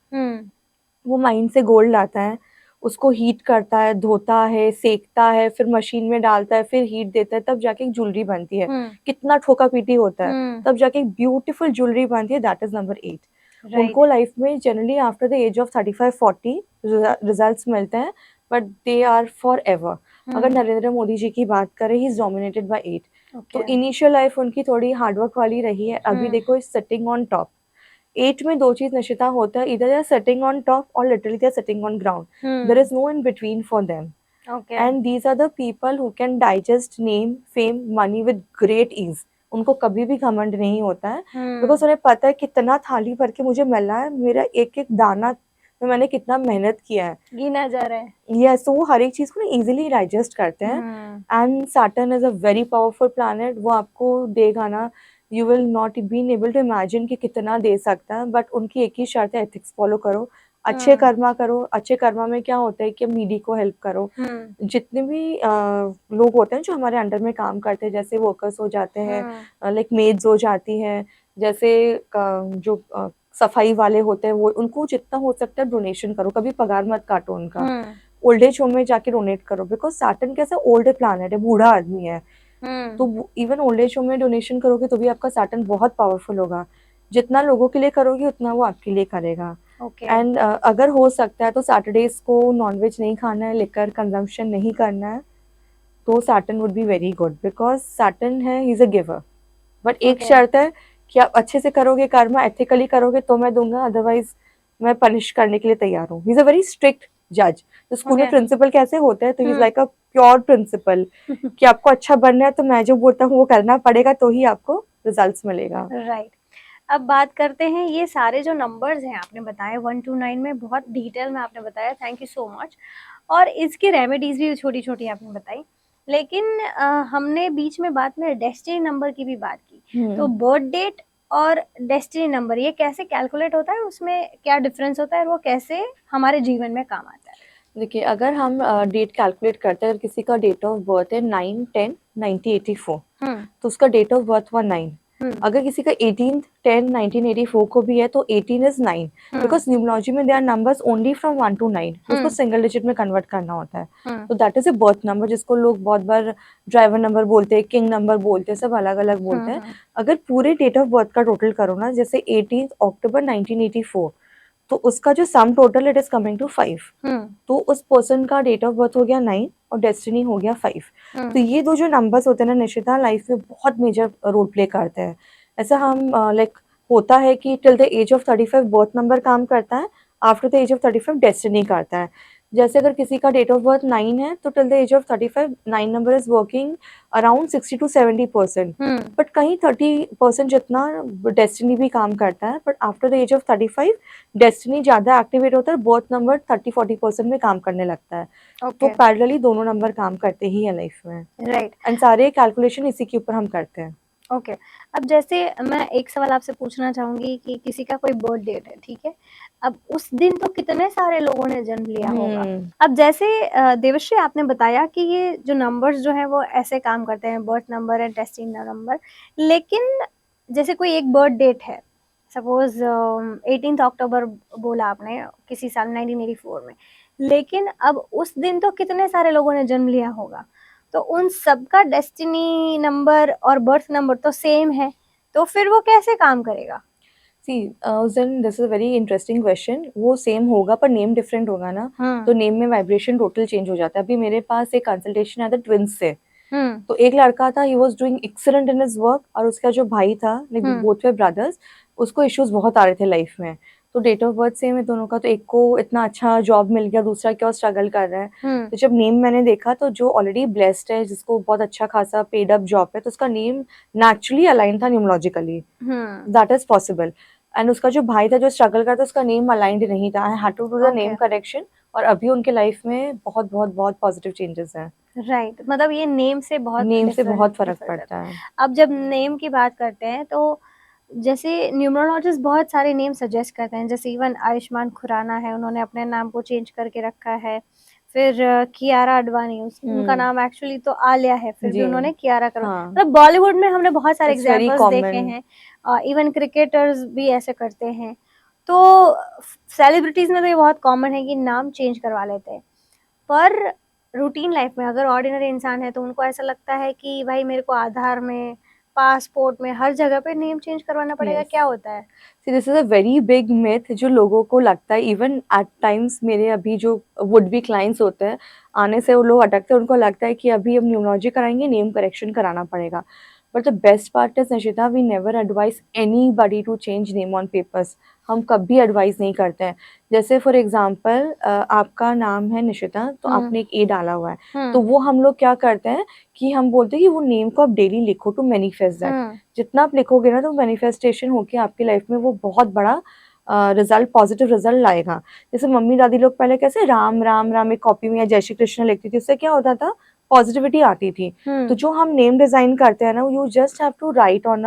S1: वो माइन से गोल्ड लाता है, उसको हीट करता है, धोता है, सेंकता है, फिर मशीन में डालता है, फिर हीट देता है, तब जाके एक ज्वेलरी बनती है। कितना ठोका-पीटी होता है, तब जाके एक ब्यूटीफुल ज्वेलरी बनती है, दैट इज़ नंबर 8। उनको लाइफ में generally after the age of 35-40 results मिलते हैं, but they are forever. अगर नरेंद्र मोदी जी की बात करें, ही इज़ डोमिनेटेड बाय 8। तो इनिशियल लाइफ उनकी थोड़ी हार्ड वर्क वाली रही है, अभी देखो इज़ सिटिंग ऑन टॉप। 8 में 2 चीज़ निश्चिता होता है, either they are sitting on top or literally they are sitting on ground. There is no in between for them.
S2: Okay.
S1: And these are the people who can digest name fame money with great ease. उनको कभी भी घमंड नहीं होता है, because उन्हें पता है कितना थाली भर के मुझे मिला है, मेरा एक एक दाना में मैंने कितना मेहनत किया है।
S2: गिना जा रहा है।
S1: यस, तो वो हर एक चीज को ना इजीली डाइजेस्ट करते हैं। And Saturn is a very powerful planet. वो आपको देगा ना, you will not been able to imagine कि कितना दे सकता है। बट उनकी एक ही शर्त है, एथिक्स फॉलो करो, अच्छे कर्मा करो। अच्छे कर्मा में क्या होता है कि नीडी को हेल्प करो। जितने भी लोग होते हैं जो हमारे अंडर में काम करते हैं, जैसे वर्कर्स हो जाते हैं, लाइक मेड्स हो जाती हैं, जैसे जो सफाई वाले होते हैं, वो उनको जितना हो सकता है डोनेशन करो, कभी पगार मत काटो उनका। ओल्ड एज होम में जाके डोनेट करो, बिकॉज सैटर्न कैसा ओल्ड प्लैनेट है, बूढ़ा आदमी है। तो इवन ओल्ड एज होम में डोनेशन करोगे तो भी आपका सैटर्न बहुत पावरफुल होगा। जितना लोगों के लिए करोगे उतना वो आपके लिए करेगा। एंड अगर हो सकता है तो सैटरडेज को नॉनवेज नहीं खाना है, लिकर कंजम्पशन नहीं करना है, तो Saturn would be very good, because Saturn है, he is a giver. But एक शर्त है कि आप अच्छे से करोगे, कर्मा एथिकली करोगे तो मैं दूंगा, अदरवाइज मैं पनिश करने के लिए तैयार हूँ। He is a very strict जज। तो स्कूल में प्रिंसिपल कैसे होते हैं, तो he is like a pure principal कि आपको अच्छा बनना है तो मैं जो बोलता हूँ वो करना पड़ेगा, तो ही आपको रिजल्ट्स मिलेगा।
S2: राइट। अब बात करते हैं, ये सारे जो नंबर्स हैं आपने बताए 1 to 9 में, बहुत डिटेल में आपने बताया, थैंक यू सो मच। और इसकी रेमेडीज भी छोटी छोटी आपने बताई। लेकिन हमने बीच में बात में डेस्टिनी नंबर की भी बात की, तो बर्थ डेट और डेस्टिनी नंबर ये कैसे कैलकुलेट होता है, उसमें क्या डिफरेंस होता है, और वो कैसे हमारे जीवन में काम आता है?
S1: देखिए, अगर हम डेट कैलकुलेट करते हैं, अगर किसी का डेट ऑफ बर्थ है 9/10/1984, तो उसका डेट ऑफ बर्थ हुआ 9। अगर किसी का 18/10/1984 को भी है तो 18 इज 9, बिकॉज न्यूमरोलॉजी में they are numbers only from 1 to 9, उसको सिंगल डिजिट में कन्वर्ट करना होता है। तो that is a birth number, जिसको लोग बहुत बार ड्राइवर नंबर बोलते हैं, किंग नंबर बोलते हैं, सब अलग अलग बोलते हैं। अगर पूरे डेट ऑफ बर्थ का टोटल करो ना, जैसे 18 अक्टूबर 1984, तो उसका जो sum total it is coming to 5। तो उस पर्सन का डेट ऑफ बर्थ हो गया 9 और डेस्टिनी हो गया 5। तो ये दो जो नंबर्स होते हैं ना निशिता, लाइफ में बहुत मेजर रोल प्ले करते हैं। ऐसा हम लाइक होता है कि till the age of 35 birth number काम करता है, after the age of 35 destiny करता है। जैसे अगर किसी का डेट ऑफ बर्थ 9 है तो till the age of 35 9 number is working around 60 to 70%। But कहीं 30% जितना डेस्टिनी भी काम करता है, but after the age of 35 destiny ज्यादा एक्टिवेट होता है, बर्थ नंबर 30-40% में काम करने लगता है। तो पैरेलली दोनों नंबर काम करते ही है लाइफ में।
S2: राइट।
S1: एंड सारे कैलकुलेशन इसी के ऊपर हम करते हैं।
S2: ओके। अब जैसे मैं एक सवाल आपसे पूछना चाहूंगी कि किसी का कोई बर्थ डेट है, ठीक है, अब उस दिन तो कितने सारे लोगों ने जन्म लिया होगा। अब जैसे देवश्री आपने बताया कि ये जो नंबर्स जो है वो ऐसे काम करते हैं, birth number and destiny number, लेकिन जैसे कोई एक बर्थ डेट है, सपोज 18 अक्टूबर बोला आपने किसी साल 1984 में, लेकिन अब उस दिन तो कितने सारे लोगों ने जन्म लिया होगा, तो उन सबका डेस्टिनी नंबर और बर्थ नंबर तो सेम है, तो फिर वो कैसे काम करेगा?
S1: सी उस दिन this is a very interesting question. वो सेम होगा पर नेम डिफरेंट होगा ना, तो नेम में वाइब्रेशन टोटल चेंज हो जाता है। अभी मेरे पास एक कंसल्टेशन आया था ट्विंस से, तो एक लड़का था, he was doing excellent in his work, और उसका जो भाई था, लाइक बोथ वे ब्रदर्स, उसको इश्यूज बहुत आ रहे थे लाइफ में। तो डेट ऑफ बर्थ सेम है दोनों का, तो एक को इतना अच्छा जॉब मिल गया, दूसरा क्या स्ट्रगल कर रहा है। तो जब नेम मैंने देखा तो जो ऑलरेडी ब्लेस्ड है, जिसको बहुत अच्छा खासा पेड अप जॉब है, तो उसका नेम नेचुरली अलाइन था numerologically, that is possible. And उसका जो भाई था जो स्ट्रगल करता, उसका नेम अलाइंड नहीं था। I had to do the name correction, और अभी उनके लाइफ में बहुत बहुत बहुत पॉजिटिव चेंजेस हैं।
S2: राइट। मतलब ये नेम से बहुत
S1: फर्क पड़ता है।
S2: अब जब नेम की बात करते हैं तो जैसे न्यूमरोलॉजिस्ट बहुत सारे नेम सजेस्ट करते हैं, जैसे इवन आयुष्मान खुराना है, उन्होंने अपने नाम को चेंज करके रखा है। फिर कियारा आडवाणी, उनका नाम एक्चुअली तो आलिया है, फिर भी उन्होंने कियारा करा। मतलब बॉलीवुड में हमने बहुत सारे एग्जांपल्स देखे हैं, इवन क्रिकेटर्स भी ऐसे करते हैं। तो सेलिब्रिटीज में तो ये बहुत कॉमन है कि नाम चेंज करवा लेते हैं, पर रूटीन लाइफ में अगर ऑर्डिनरी इंसान है तो उनको ऐसा लगता है कि भाई मेरे को आधार में, पासपोर्ट में, हर जगह पे नेम चेंज करवाना पड़ेगा। क्या होता है?
S1: सी this is a very big myth जो लोगों को लगता है। इवन एट टाइम्स मेरे अभी जो वुड बी क्लाइंट्स होते हैं, आने से वो लोग अटकते हैं, उनको लगता है कि अभी हम न्यूमरोलॉजी कराएंगे, नेम करेक्शन कराना पड़ेगा। But the best part is Nishita, we never advise anybody to change name on papers. हम कभी एडवाइस नहीं करते हैं। जैसे फॉर एग्जांपल आपका नाम है निशिता, तो आपने एक ए डाला हुआ है, तो वो हम लोग क्या करते हैं कि हम बोलते हैं कि वो नेम को आप डेली लिखो टू मैनिफेस्ट दैट। जितना आप लिखोगे ना, तो मैनिफेस्टेशन होके आपकी लाइफ में वो बहुत बड़ा रिजल्ट, पॉजिटिव रिजल्ट लाएगा। जैसे मम्मी दादी लोग पहले कैसे राम राम राम एक कॉपी में या जय श्री कृष्ण लिखती थी, उससे क्या होता था, पॉजिटिविटी आती थी। तो जो हम नेम डिजाइन करते हैं ना, you just have to write on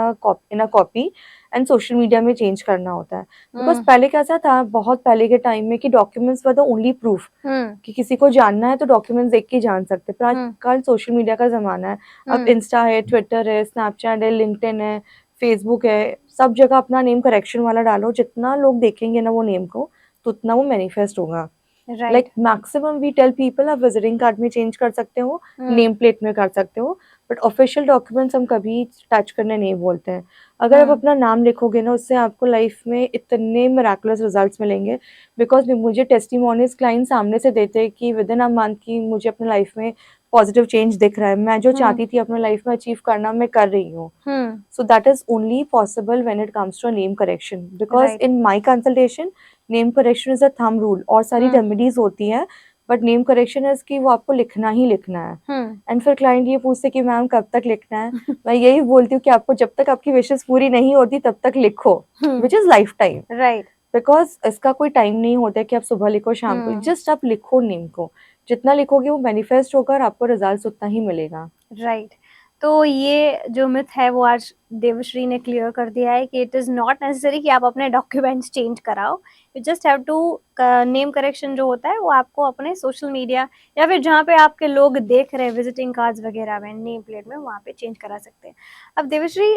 S1: in a copy and social media में चेंज करना होता है। बिकॉज पहले कैसा था, बहुत पहले के टाइम में, कि documents were the only proof, कि किसी को जानना है तो डॉक्यूमेंट्स देख के जान सकते। पर आजकल सोशल मीडिया का जमाना है, अब इंस्टा है, ट्विटर है, स्नैपचैट है, लिंक्डइन है, फेसबुक है, सब जगह अपना नेम करेक्शन वाला डालो। जितना लोग देखेंगे ना वो नेम को, तो उतना वो मैनिफेस्ट होगा। Like maximum we tell people, आप विजिटिंग कार्ड में चेंज कर सकते हो, नेम प्लेट में कर सकते हो, बट ऑफिशियल डॉक्यूमेंट्स हम कभी टच करने नहीं बोलते हैं। अगर आप अपना नाम लिखोगे ना, उससे आपको लाइफ में इतने मिराकुलस रिजल्ट्स मिलेंगे। बिकॉज मुझे टेस्टिमोनियल्स क्लाइंट सामने से देते हैं कि विद इन अ मंथ की मुझे अपने लाइफ में पॉजिटिव चेंज दिख रहा है, मैं जो चाहती थी अपने लाइफ में अचीव करना, मैं कर रही हूँ। So that is only possible when it comes to a name correction. Because in my consultation, name correction is a thumb rule, और सारी रेमेडीज होती है, बट नेम करेक्शन इज कि वो आपको लिखना ही लिखना है। एंड फिर क्लाइंट ये पूछते कि मैम कब तक लिखना है, मैं यही बोलती हूँ कि आपको जब तक आपकी विशेस पूरी नहीं होती तब तक लिखो, which is life time.
S2: Right.
S1: Because इसका कोई टाइम नहीं होता है कि आप सुबह लिखो शाम को, जस्ट आप लिखो नेम को। जितना लिखोगे वो मैनिफेस्ट होकर आपको रिजल्ट उतना ही मिलेगा।
S2: राइट। तो ये जो मिथ है वो आज देवश्री ने क्लियर कर दिया है कि इट इज़ नॉट नेसेसरी कि आप अपने डॉक्यूमेंट्स चेंज कराओ। You just have to, name correction जो होता है वो आपको अपने सोशल मीडिया या फिर जहाँ पे आपके लोग देख रहे हैं विजिटिंग कार्ड्स वगैरह में, नेम प्लेट में, वहाँ पे चेंज करा सकते हैं। अब देवश्री,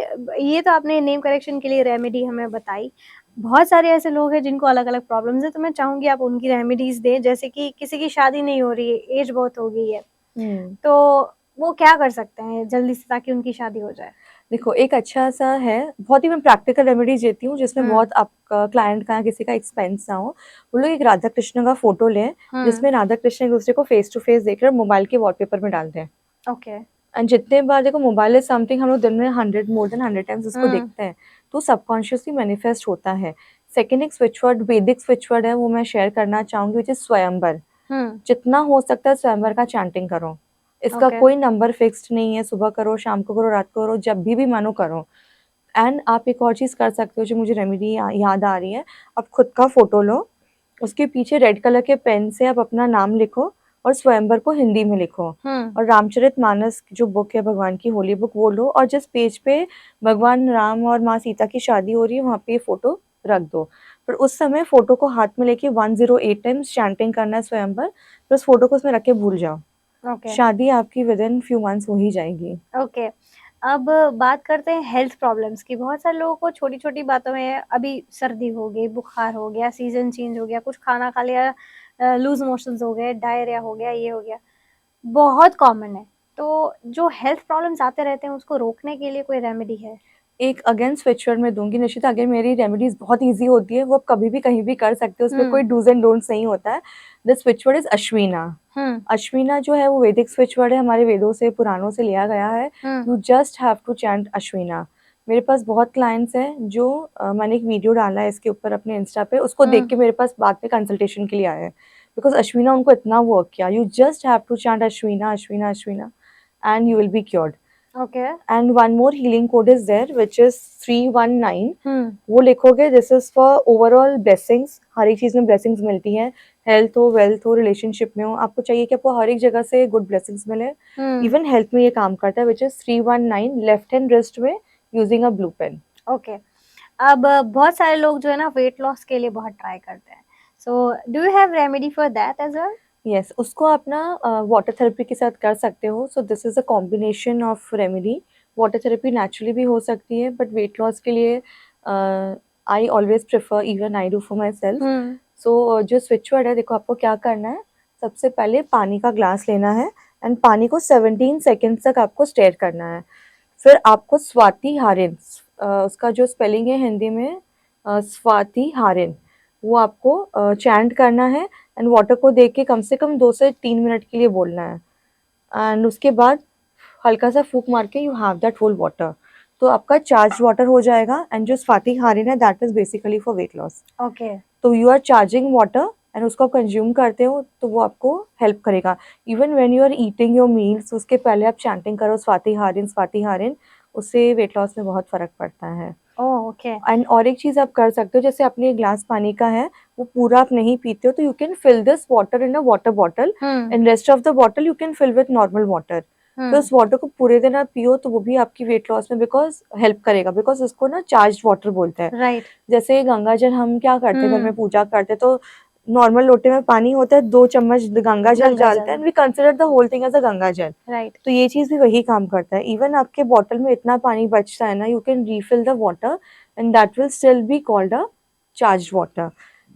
S2: ये तो आपने नेम करेक्शन के लिए रेमेडी हमें बताई। बहुत सारे ऐसे लोग हैं जिनको अलग अलग प्रॉब्लम्स है, तो मैं चाहूँगी आप उनकी रेमेडीज दें। जैसे कि किसी की शादी नहीं हो रही है, एज बहुत हो गई है, तो वो क्या कर सकते हैं जल्दी से ताकि उनकी शादी हो जाए?
S1: देखो, एक अच्छा सा है, बहुत ही मैं प्रैक्टिकल रेमेडीज देती हूँ जिसमें बहुत आपका क्लाइंट का किसी का एक्सपेंस ना हो। वो लोग एक राधा कृष्ण का फोटो लें, जिसमें राधा कृष्ण एक दूसरे को फेस टू फेस देख रहे मोबाइल के वॉलपेपर में डाल दें।
S2: ओके।
S1: एंड जितने बार, देखो मोबाइल इज समथिंग, हम लोग दिन में 100 मोर देन 100 टाइम्स उसको देखते हैं, तो सबकॉन्शियसली मैनिफेस्ट होता है। सेकेंड एक स्विच वर्ड, वैदिक स्विच वर्ड है, वो मैं शेयर करना चाहूंगी, विच इज स्वयंवर। जितना हो सकता है स्वयंवर का चैंटिंग करो। इसका कोई नंबर फिक्स्ड नहीं है, सुबह करो, शाम को करो, रात को करो, जब भी मानो करो। एंड आप एक और चीज़ कर सकते हो जो मुझे रेमेडी याद आ रही है, आप खुद का फोटो लो, उसके पीछे रेड कलर के पेन से आप अपना नाम लिखो और स्वयंवर को हिंदी में लिखो, और रामचरितमानस की जो बुक है भगवान की होली बुक, वो लो, और जिस पेज पे भगवान राम और माँ सीता की शादी हो रही है वहाँ पे ये फोटो रख दो। पर उस समय फोटो को हाथ में लेके 108 टाइम्स चैंटिंग करना है स्वयंवर, फिर उस फोटो को उसमें रख के भूल जाओ। शादी आपकी विद इन फ्यू मंथ्स हो ही जाएगी।
S2: ओके। अब बात करते हैं हेल्थ प्रॉब्लम्स की। बहुत सारे लोगों को छोटी छोटी बातों में, अभी सर्दी हो गई, बुखार हो गया, सीजन चेंज हो गया, कुछ खाना खा लिया, लूज मोशंस हो गए, डायरिया हो गया, ये हो गया, बहुत कॉमन है। तो जो हेल्थ प्रॉब्लम्स आते रहते हैं उसको रोकने के लिए कोई रेमेडी है?
S1: एक अगेन स्विचवर्ड में दूंगी निशिता, अगर मेरी रेमेडीज बहुत इजी होती है, वो आप कभी भी कहीं भी कर सकते हो, उसमें कोई डूज एंड डोंट्स नहीं होता है। द स्विचवर्ड इज अश्विना। अश्विना जो है वो वैदिक स्विचवर्ड है, हमारे वेदों से, पुराणों से लिया गया है। You just have to chant Ashwina. मेरे पास बहुत क्लाइंट्स हैं जो मैंने एक वीडियो डाला है इसके ऊपर अपने इंस्टा पे, उसको देख के मेरे पास बाद में कंसल्टेशन के लिए आए हैं, बिकॉज अश्विना उनको इतना वर्क किया। You just have to chant Ashwina Ashwina Ashwina and you will be cured.
S2: Okay.
S1: And one more healing code is there, which is 319. वो लिखोगे, this is for overall blessings. हर एक चीज में ब्लेसिंग्स मिलती है, हेल्थ हो, वेल्थ हो, रिलेशनशिप में हो, आपको चाहिए कि आपको हर एक जगह से गुड ब्लेसिंग्स मिले। इवन हेल्थ में ये काम करता है, which is 319, left hand wrist में using a blue pen.
S2: Okay. अब बहुत सारे लोग जो है ना वेट लॉस के लिए बहुत ट्राई करते हैं, so do you have remedy for that as well?
S1: Yes, उसको आप ना वाटर थेरेपी के साथ कर सकते हो। So this is a combination of remedy. Water therapy naturally भी हो सकती है, बट वेट लॉस के लिए I always prefer, even I do for my self. So जो स्विच वर्ड है, देखो आपको क्या करना है, सबसे पहले पानी का ग्लास लेना है एंड पानी को 17 सेकेंड्स तक आपको स्टेयर करना है। फिर आपको स्वाति हारिन, उसका जो स्पेलिंग है हिंदी में स्वाति हारिन, वो आपको चैंट करना है एंड वाटर को देख के कम से कम 2 से 3 मिनट के लिए बोलना है। एंड उसके बाद हल्का सा फूक मार के you have that whole water, तो आपका चार्ज वाटर हो जाएगा। एंड जो स्वाति हारिन है that is basically for weight loss.
S2: Okay.
S1: तो you are charging water and उसको आप कंज्यूम करते हो तो वो आपको हेल्प करेगा। Even when you are eating your meals उसके पहले आप चैंटिंग करो स्वाति हारिन, उससे वेट लॉस में बहुत फर्क पड़ता है।
S2: Oh okay.
S1: एंड और एक चीज आप कर सकते हो, जैसे अपने ग्लास पानी का है वो पूरा आप नहीं पीते हो तो you can fill this water in a water bottle and rest of the bottle you can fill with normal water. तो उस वाटर को पूरे दिन आप पियो तो वो भी आपकी वेट लॉस में बिकॉज हेल्प करेगा, बिकॉज उसको ना चार्ज वाटर बोलते हैं।
S2: राइट।
S1: जैसे गंगा जल हम क्या करते हैं घर में पूजा करते हैं तो नॉर्मल लोटे में पानी होता है, 2 चम्मच गंगा जल डालते हैं and we consider the whole thing as a Ganga jal.
S2: Right.
S1: तो ये चीज भी वही काम करता है। इवन आपके बॉटल में इतना पानी बचता है ना, you can refill the water and that will still be called a charge water.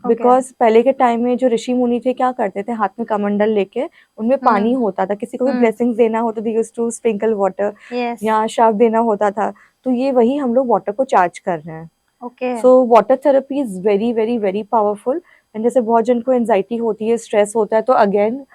S1: Because पहले के टाइम में जो ऋषि मुनि थे क्या करते थे, हाथ में कमंडल लेके उनमें पानी होता था, किसी को भी ब्लेसिंग्स देना हो तो they used to sprinkle water या श्राप देना होता था। तो ये वही हम लोग वाटर को चार्ज कर रहे हैं।
S2: Okay.
S1: So water therapy is very very very powerful. And जैसे बहुत जन को एंजाइटी होती है, स्ट्रेस होता है, तो अगेन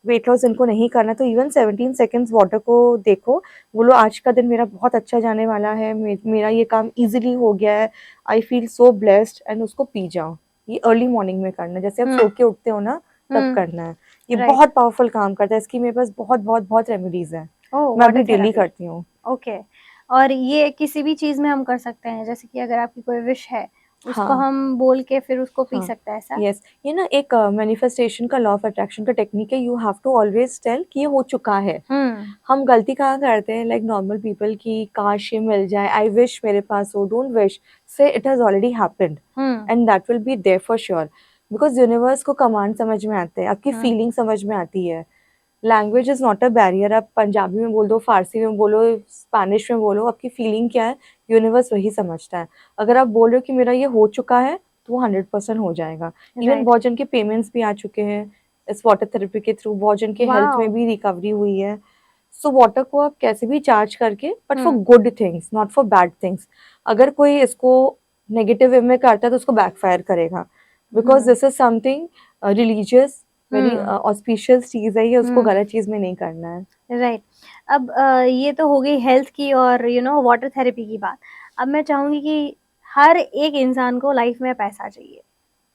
S1: वेट लॉस इनको नहीं करना तो इवन 17 सेकेंड्स वाटर को देखो, बोलो आज का दिन मेरा बहुत अच्छा जाने वाला है, मेरा ये काम इजीली हो गया है, I feel so blessed, and उसको पी जाओ। ये अर्ली मॉर्निंग में करना है, जैसे आप सो के उठते हो ना तब करना है। ये बहुत पावरफुल काम करता है, इसकी मेरे पास बहुत बहुत बहुत रेमेडीज है। मैं अभी डेली करती हूँ।
S2: ओके। और ये किसी भी चीज में हम कर सकते हैं, जैसे कि अगर आपकी कोई विश है उसको हम बोल के फिर उसको पी सकते हैं ऐसा?
S1: यस, ये ना एक मैनिफेस्टेशन का लॉ ऑफ अट्रैक्शन का टेक्निक है। You have to always tell कि ये हो चुका है। हम गलती कहाँ करते हैं लाइक नॉर्मल पीपल की काश ये मिल जाए, आई विश मेरे पास हो, don't wish, say it has already happened and that will be there for sure. Because universe को कमांड समझ में आते हैं, आपकी फीलिंग समझ में आती है। Language is not a barrier, आप पंजाबी में बोल दो, फारसी में बोलो, स्पेनिश में बोलो, आपकी फीलिंग क्या है यूनिवर्स वही समझता है। अगर आप बोल रहे हो कि मेरा ये हो चुका है तो वो 100% हो जाएगा। इवन बहुत जन के पेमेंट्स भी आ चुके हैं इस वाटर थेरेपी के थ्रू, बहुत जन के हेल्थ में भी रिकवरी हुई है। सो वाटर को आप कैसे भी चार्ज करके, but for good things not for bad things. अगर कोई इसको नेगेटिव वे में करता है तो उसको बैकफायर करेगा, because this is something religious, very auspicious चीज है ये, उसको गलत चीज में नहीं करना है।
S2: राइट। अब ये तो हो गई हेल्थ की और वाटर थेरेपी की बात। अब मैं चाहूंगी कि हर एक इंसान को लाइफ में पैसा चाहिए,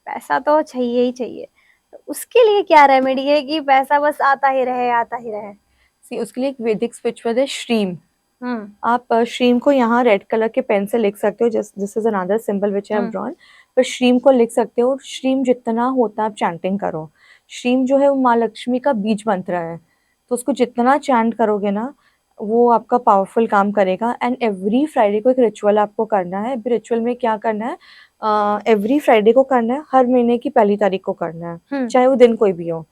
S2: पैसा तो चाहिए ही चाहिए, तो उसके लिए क्या रेमेडी है कि पैसा बस आता ही रहे आता ही रहे?
S1: सी उसके लिए एक वैदिक स्पिरिचुअल है श्रीम। आप श्रीम को यहाँ रेड कलर के पेन से लिख सकते हो, this is another symbol which I have drawn, पर श्रीम को लिख सकते हो। श्रीम जितना होता है आप चैंटिंग करो। श्रीम जो है वो माँ लक्ष्मी का बीज मंत्र है, तो उसको जितना चैंट करोगे ना वो आपका पावरफुल काम करेगा। एंड एवरी फ्राइडे को एक रिचुअल आपको करना है। रिचुअल में क्या करना है, एवरी फ्राइडे को करना है, हर महीने की पहली तारीख को करना है, चाहे वो दिन कोई भी हो।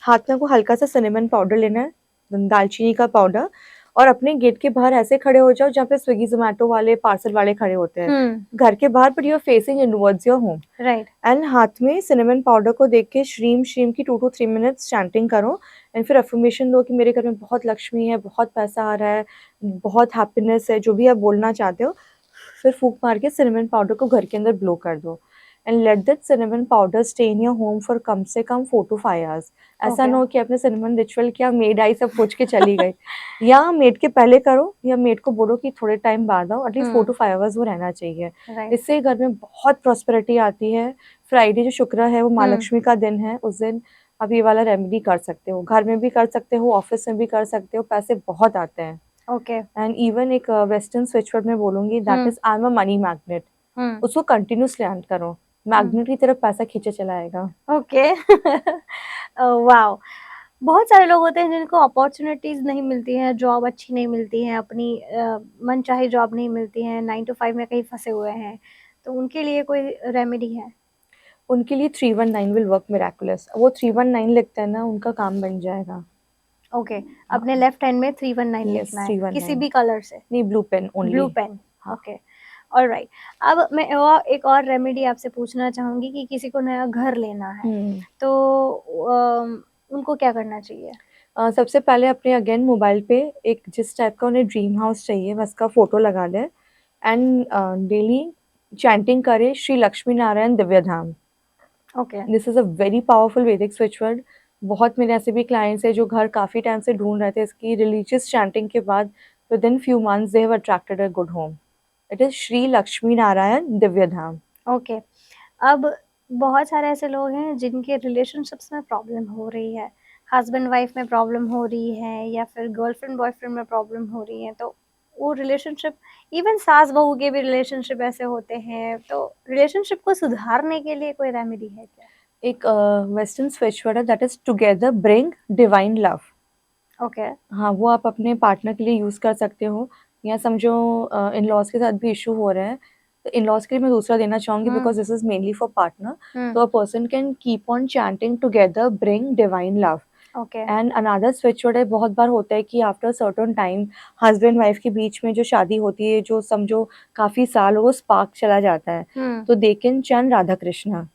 S1: हाथ में को हल्का सा सिनेमन पाउडर लेना है, दालचीनी का पाउडर, और अपने गेट के बाहर ऐसे खड़े हो जाओ जहाँ पे स्विगी जोमेटो वाले पार्सल वाले खड़े होते हैं घर के बाहर, but you are facing inwards your home.
S2: Right.
S1: And हाथ में सिनेमन पाउडर को देख के श्रीम श्रीम की 2 to 3 मिनट्स चैंटिंग करो। एंड फिर अफर्मेशन दो कि मेरे घर में बहुत लक्ष्मी है, बहुत पैसा आ रहा है, बहुत हैप्पीनेस है, जो भी आप बोलना चाहते हो। फिर फूंक मार के सिनेमन पाउडर को घर के अंदर ब्लो कर दो and let that cinnamon powder stay in your home for कम से कम 4 to 5 hours। ऐसा ना हो कि आपने सिनेमन रिचुअल किया, मेड आई सब पूछ के चली गई। या मेड के पहले करो या मेड को बोलो कि थोड़े टाइम बाद आओ, एटलीस्ट 4 to 5 hours वो रहना चाहिए। इससे घर में बहुत प्रॉस्पेरिटी आती है। फ्राइडे जो शुक्र है वो माँ लक्ष्मी का दिन है, उस दिन आप ये वाला रेमेडी कर सकते हो, घर में भी कर सकते हो, ऑफिस में भी कर सकते हो, पैसे बहुत आते हैं।
S2: ओके।
S1: एंड इवन एक वेस्टर्न स्विच वर्ड में बोलूंगी, that is I am a money magnet. उसको कंटिन्यूसली लैंड करो, मैग्नेट की तरफ पैसा खींचे चला आएगा।
S2: ओके। वाओ। बहुत सारे लोग होते हैं जिनको अपॉर्चुनिटीज नहीं मिलती हैं, जॉब अच्छी नहीं मिलती है, अपनी मनचाही जॉब नहीं मिलती है, 9 to 5 में कहीं फंसे हुए हैं, तो उनके लिए कोई रेमेडी है?
S1: उनके लिए 319 विल वर्क मिराकुलस। वो 319 लिखते हैं ना, उनका काम बन जाएगा।
S2: ओके। अपने लेफ्ट हैंड में 319 लिखना है,
S1: 319
S2: किसी भी कलर से?
S1: नहीं, blue pen only.
S2: Blue pen. Okay. Alright. अब मैं एक और रेमेडी आपसे पूछना चाहूंगी कि किसी को नया घर लेना है तो उनको क्या करना चाहिए?
S1: सबसे पहले अपने अगेन मोबाइल पे एक जिस टाइप का उन्हें ड्रीम हाउस चाहिए बस का फोटो लगा लें एंड डेली चैंटिंग करें श्री लक्ष्मी नारायण दिव्य धाम।
S2: Okay.
S1: This is a very powerful Vedic switch word. बहुत मेरे ऐसे भी क्लाइंट्स हैं जो घर काफ़ी टाइम से ढूंढ रहे थे, इसकी रिलीजियस चैंटिंग के बाद within few months they have attracted a good home. It is Shri Lakshmi Narayan दिव्य धाम।
S2: ओके। अब बहुत सारे ऐसे लोग हैं जिनके रिलेशनशिप्स में प्रॉब्लम हो रही है, हस्बैंड वाइफ में प्रॉब्लम हो रही है या फिर गर्लफ्रेंड बॉयफ्रेंड में प्रॉब्लम हो रही है, तो वो रिलेशनशिप, इवन सास बहू के भी रिलेशनशिप ऐसे होते हैं, तो रिलेशनशिप को सुधारने के लिए कोई रेमेडी है क्या?
S1: एक वेस्टर्न स्विच वर्ड है that is together bring divine love.
S2: Okay.
S1: हाँ, वो आप अपने पार्टनर के लिए यूज़ कर सकते हो, या समझो इन-लॉज़ के साथ भी इश्यू हो रहा है, तो इन-लॉज़ के लिए मैं दूसरा देना चाहूँगी because this is mainly for partner. तो a person can keep on chanting together bring divine love.
S2: Okay.
S1: And another switch word है, बहुत बार होता है कि after certain time husband wife के बीच में जो शादी होती है, जो समझो काफ़ी साल वो स्पार्क चला जाता है, तो they can chant Radha Krishna.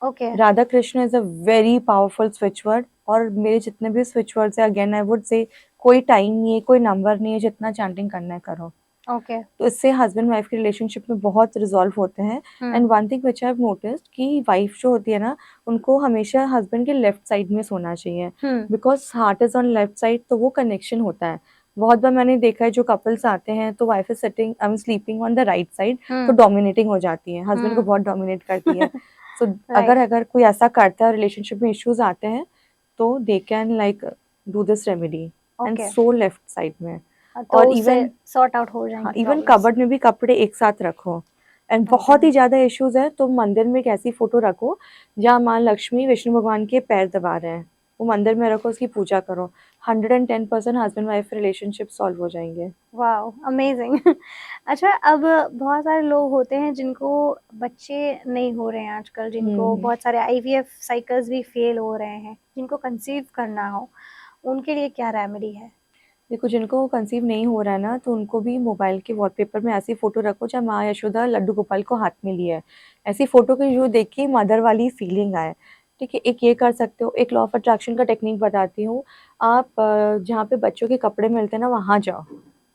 S2: Okay.
S1: Radha Krishna is a very powerful switch word, और मेरे जितने भी स्विच वर्ड्स हैं, अगेन आई वुड से कोई टाइम नहीं है, कोई नंबर नहीं है, जितना चैंटिंग करना है करो।
S2: ओके।
S1: तो इससे हस्बैंड वाइफ के रिलेशनशिप में बहुत रिजॉल्व होते हैं। And one thing which I have noticed कि वाइफ जो होती है ना, उनको हमेशा हस्बैंड के लेफ्ट साइड में सोना चाहिए, because heart is on left side, तो वो कनेक्शन होता है। बहुत बार मैंने देखा है जो कपल्स आते हैं तो wife is sitting I am sleeping on the right side, तो डोमिनेटिंग हो जाती है, हस्बैंड को बहुत डोमिनेट करती है। सो अगर
S2: राइट।
S1: अगर कोई ऐसा करता है, रिलेशनशिप में इश्यूज आते हैं, तो they can like do this remedy and
S2: okay.
S1: So left side में।
S2: तो
S1: और
S2: उससे
S1: इवन
S2: सॉर्ट आउट हो
S1: हाँ,
S2: जाएंगी
S1: इवन
S2: प्रॉब्लम्स।
S1: कबर्ड में भी कपड़े एक साथ रखो। And
S2: okay.
S1: बहुत ही ज़्यादा इश्यूज़ है तो मंदिर में एक ऐसी फ़ोटो रखो जहाँ माँ लक्ष्मी विष्णु भगवान के पैर दबा रहे हैं, वो मंदिर में रखो, उसकी पूजा करो। 110% हस्बैंड वाइफ रिलेशनशिप सॉल्व हो जाएंगे।
S2: Wow, amazing. अच्छा, अब बहुत सारे लोग होते हैं जिनको बच्चे नहीं हो रहे हैं आजकल, जिनको
S1: हम्म।
S2: बहुत सारे आईवीएफ साइकिल्स भी फेल हो रहे हैं, जिनको कंसीव करना हो, उनके लिए क्या रेमेडी है?
S1: देखो, जिनको कंसीव नहीं हो रहा है ना, तो उनको भी मोबाइल के वॉलपेपर में ऐसी फ़ोटो रखो जहाँ माँ यशोदा लड्डू गोपाल को हाथ में लिए है। ऐसी फ़ोटो की जो देख के मदर वाली फीलिंग आए, ठीक है? एक ये कर सकते हो। एक लॉ ऑफ अट्रैक्शन का टेक्निक बताती हूँ। आप जहाँ पे बच्चों के कपड़े मिलते हैं ना, वहाँ जाओ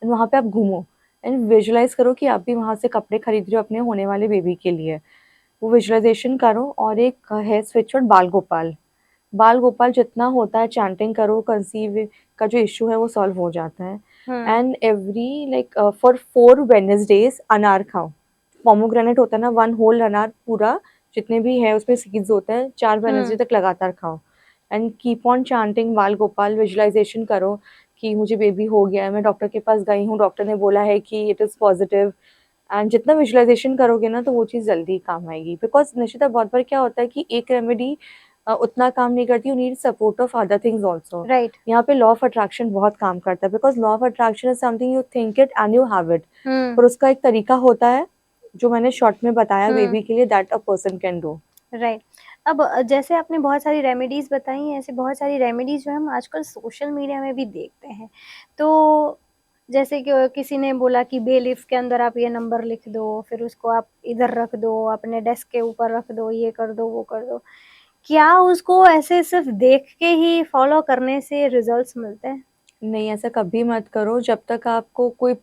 S1: एंड वहाँ पे आप घूमो एंड विजुअलाइज़ करो कि आप भी वहाँ से कपड़े खरीद रहे हो अपने होने वाले बेबी के लिए। वो विजुअलाइज़ेशन करो। और एक है स्विच वर्ड बाल गोपाल। बाल गोपाल जितना होता है चैंटिंग करो, कंसीव का जो इश्यू है वो सॉल्व हो जाता है। And every like for 4 Wednesday's अनार खाओ। पोमोग्रेनेट होता है ना, 1 होल अनार पूरा, जितने भी है उसमें सीड्स होते हैं, 4 वेडनेसडे तक लगातार खाओ। एंड कीप ऑन चैंटिंग बाल गोपाल, विजुअलाइजेशन करो कि मुझे बेबी हो गया है, मैं डॉक्टर के पास गई हूँ, डॉक्टर ने बोला है कि इट इज़ पॉजिटिव। एंड जितना विजुअलाइजेशन करोगे ना, तो वो चीज़ जल्दी काम आएगी। बिकॉज निश्चित बहुत बार क्या होता है कि एक रेमेडी उतना काम नहीं करती, you need support of other things also.
S2: Right.
S1: यहाँ पे लॉ ऑफ अट्रैक्शन बहुत काम करता है, because law of attraction is something you think it and you have it. पर उसका एक तरीका होता है जो मैंने शॉर्ट में बताया बेबी के लिए, that a person can do.
S2: Right. अब जैसे आपने बहुत सारी रेमेडीज बताई हैं, ऐसे बहुत सारी रेमेडीज जो हम आजकल सोशल मीडिया में भी देखते हैं। तो जैसे कि किसी ने बोला कि बे लीफ के अंदर आप ये नंबर लिख दो, फिर उसको आप इधर रख दो, अपने डेस्क के ऊपर रख दो, ये कर दो, वो कर दो। क्या उसको ऐसे सिर्फ देख के ही फॉलो करने से रिजल्ट्स मिलते हैं?
S1: नहीं, ऐसा कभी मत करो। जब तक आपको कोई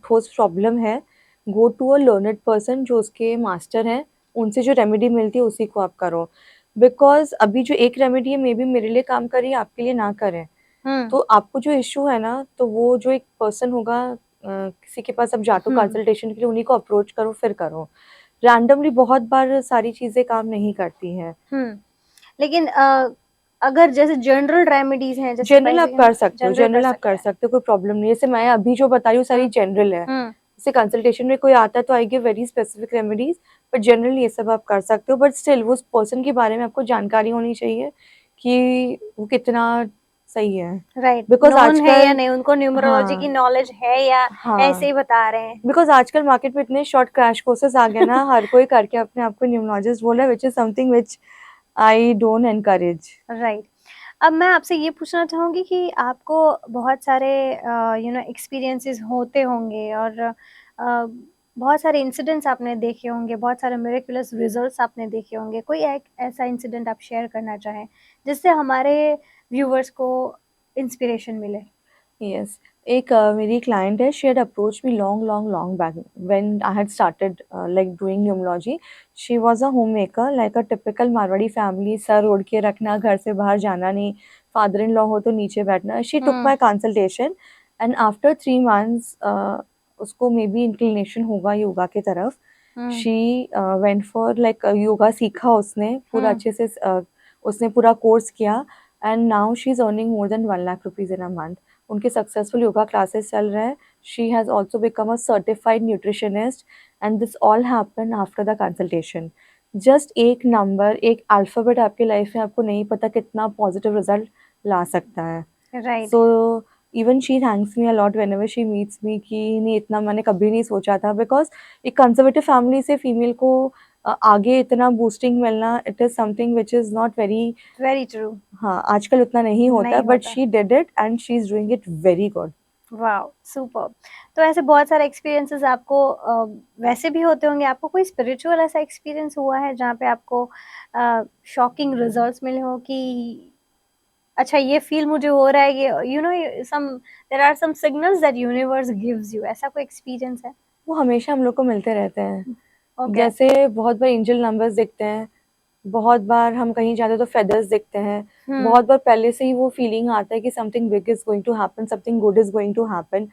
S1: ठोस प्रॉब्लम है, go to a learned person जो उसके मास्टर हैं, उनसे जो रेमेडी मिलती है उसी को आप करो। बिकॉज़ अभी जो एक रेमेडी है, मे बी मेरे लिए काम कर रही है, आपके लिए ना करे। तो आपको जो इश्यू है ना, तो वो जो एक पर्सन होगा, किसी के पास आप जाते हो कंसल्टेशन के लिए, उन्हीं को अप्रोच करो, फिर करो। रैंडमली बहुत बार सारी चीज़ें काम नहीं करती हैं।
S2: लेकिन अगर जैसे जनरल रेमेडीज हैं, जैसे
S1: जनरल आप कर सकते हो,
S2: जनरल कर
S1: जनरल आप
S2: सकते
S1: कर
S2: हैं।
S1: सकते हो, कोई प्रॉब्लम नहीं है। जैसे मैं अभी जो बता रही हूँ सारी जनरल है। जैसे कंसल्टेशन में कोई आता है तो I give very specific remedies, but generally ये सब आप कर सकते हो। बट स्टिल वो पर्सन के बारे में आपको जानकारी होनी चाहिए कि वो कितना सही है।
S2: राइट,
S1: बिकॉज
S2: नोन है या
S1: आजकल
S2: नहीं, उनको न्यूमरोलॉजी की
S1: हाँ
S2: नॉलेज है या ऐसे
S1: हाँ,
S2: ही बता रहे हैं।
S1: बिकॉज आजकल मार्केट में इतने शॉर्ट क्रैश कोर्सेज आ गए ना, हर कोई करके अपने आप को न्यूमरोलॉजिस्ट बोल रहा है, which is something which I don't encourage.
S2: Right. अब मैं आपसे ये पूछना चाहूँगी कि आपको बहुत सारे एक्सपीरियंसेस होते होंगे, और बहुत सारे इंसिडेंट्स आपने देखे होंगे, बहुत सारे मिरेकुलस रिजल्ट्स आपने देखे होंगे। कोई एक ऐसा इंसिडेंट आप शेयर करना चाहें जिससे हमारे व्यूवर्स को इंस्पिरेशन मिले?
S1: यस, एक मेरी क्लाइंट है, she had approached me long long long back when I had started like doing numerology. She was a homemaker like a typical Marwari family, sir ओढ़ के रखना, घर से बाहर जाना नहीं, फादर इन लॉ हो तो नीचे बैठना। She took
S2: hmm
S1: my consultation and after 3 months उसको मे बी इंक्लिनेशन होगा योगा की तरफ।
S2: Hmm
S1: she went for like yoga सीखा उसने पूरा
S2: हम्म
S1: अच्छे से, उसने पूरा कोर्स किया and now she is earning more than 1 lakh rupees in a month. उनके सक्सेसफुल योगा क्लासेस चल रहे हैं। She has also become a certified nutritionist and this all happen after the consultation. Just एक नंबर, एक अल्फ़ाबेट आपकी life में आपको नहीं पता कितना पॉजिटिव रिजल्ट ला सकता है।
S2: Right.
S1: So even she thanks me a lot whenever she meets मी कि नहीं, इतना मैंने कभी नहीं सोचा था, बिकॉज एक कंजर्वेटिव फैमिली से फीमेल को आगे इतना बूस्टिंग मिलना, it is something which is not very,
S2: very true.
S1: हाँ, आजकल उतना नहीं होता,
S2: नहीं
S1: बट
S2: होता।
S1: She did it and she is doing it very good.
S2: Wow, super. तो ऐसे बहुत सारे एक्सपीरियंसेस आपको वैसे भी होते होंगे, आपको कोई स्पिरिचुअल ऐसा एक्सपीरियंस हुआ है जहाँ पे आपको शॉकिंग रिजल्ट्स मिले हो कि अच्छा ये फील मुझे हो रहा है, ये you know some there are some signals that universe gives you, ऐसा कोई एक्सपीरियंस है?
S1: वो हमेशा हम लोग को मिलते रहते हैं।
S2: ओके।
S1: जैसे बहुत बार एंजल नंबर्स दिखते हैं, बहुत बार हम कहीं जाते हैं तो फेदर्स दिखते हैं,
S2: हम्म
S1: बहुत बार पहले से ही वो फीलिंग आता है कि something big is going to happen, something good is going to happen.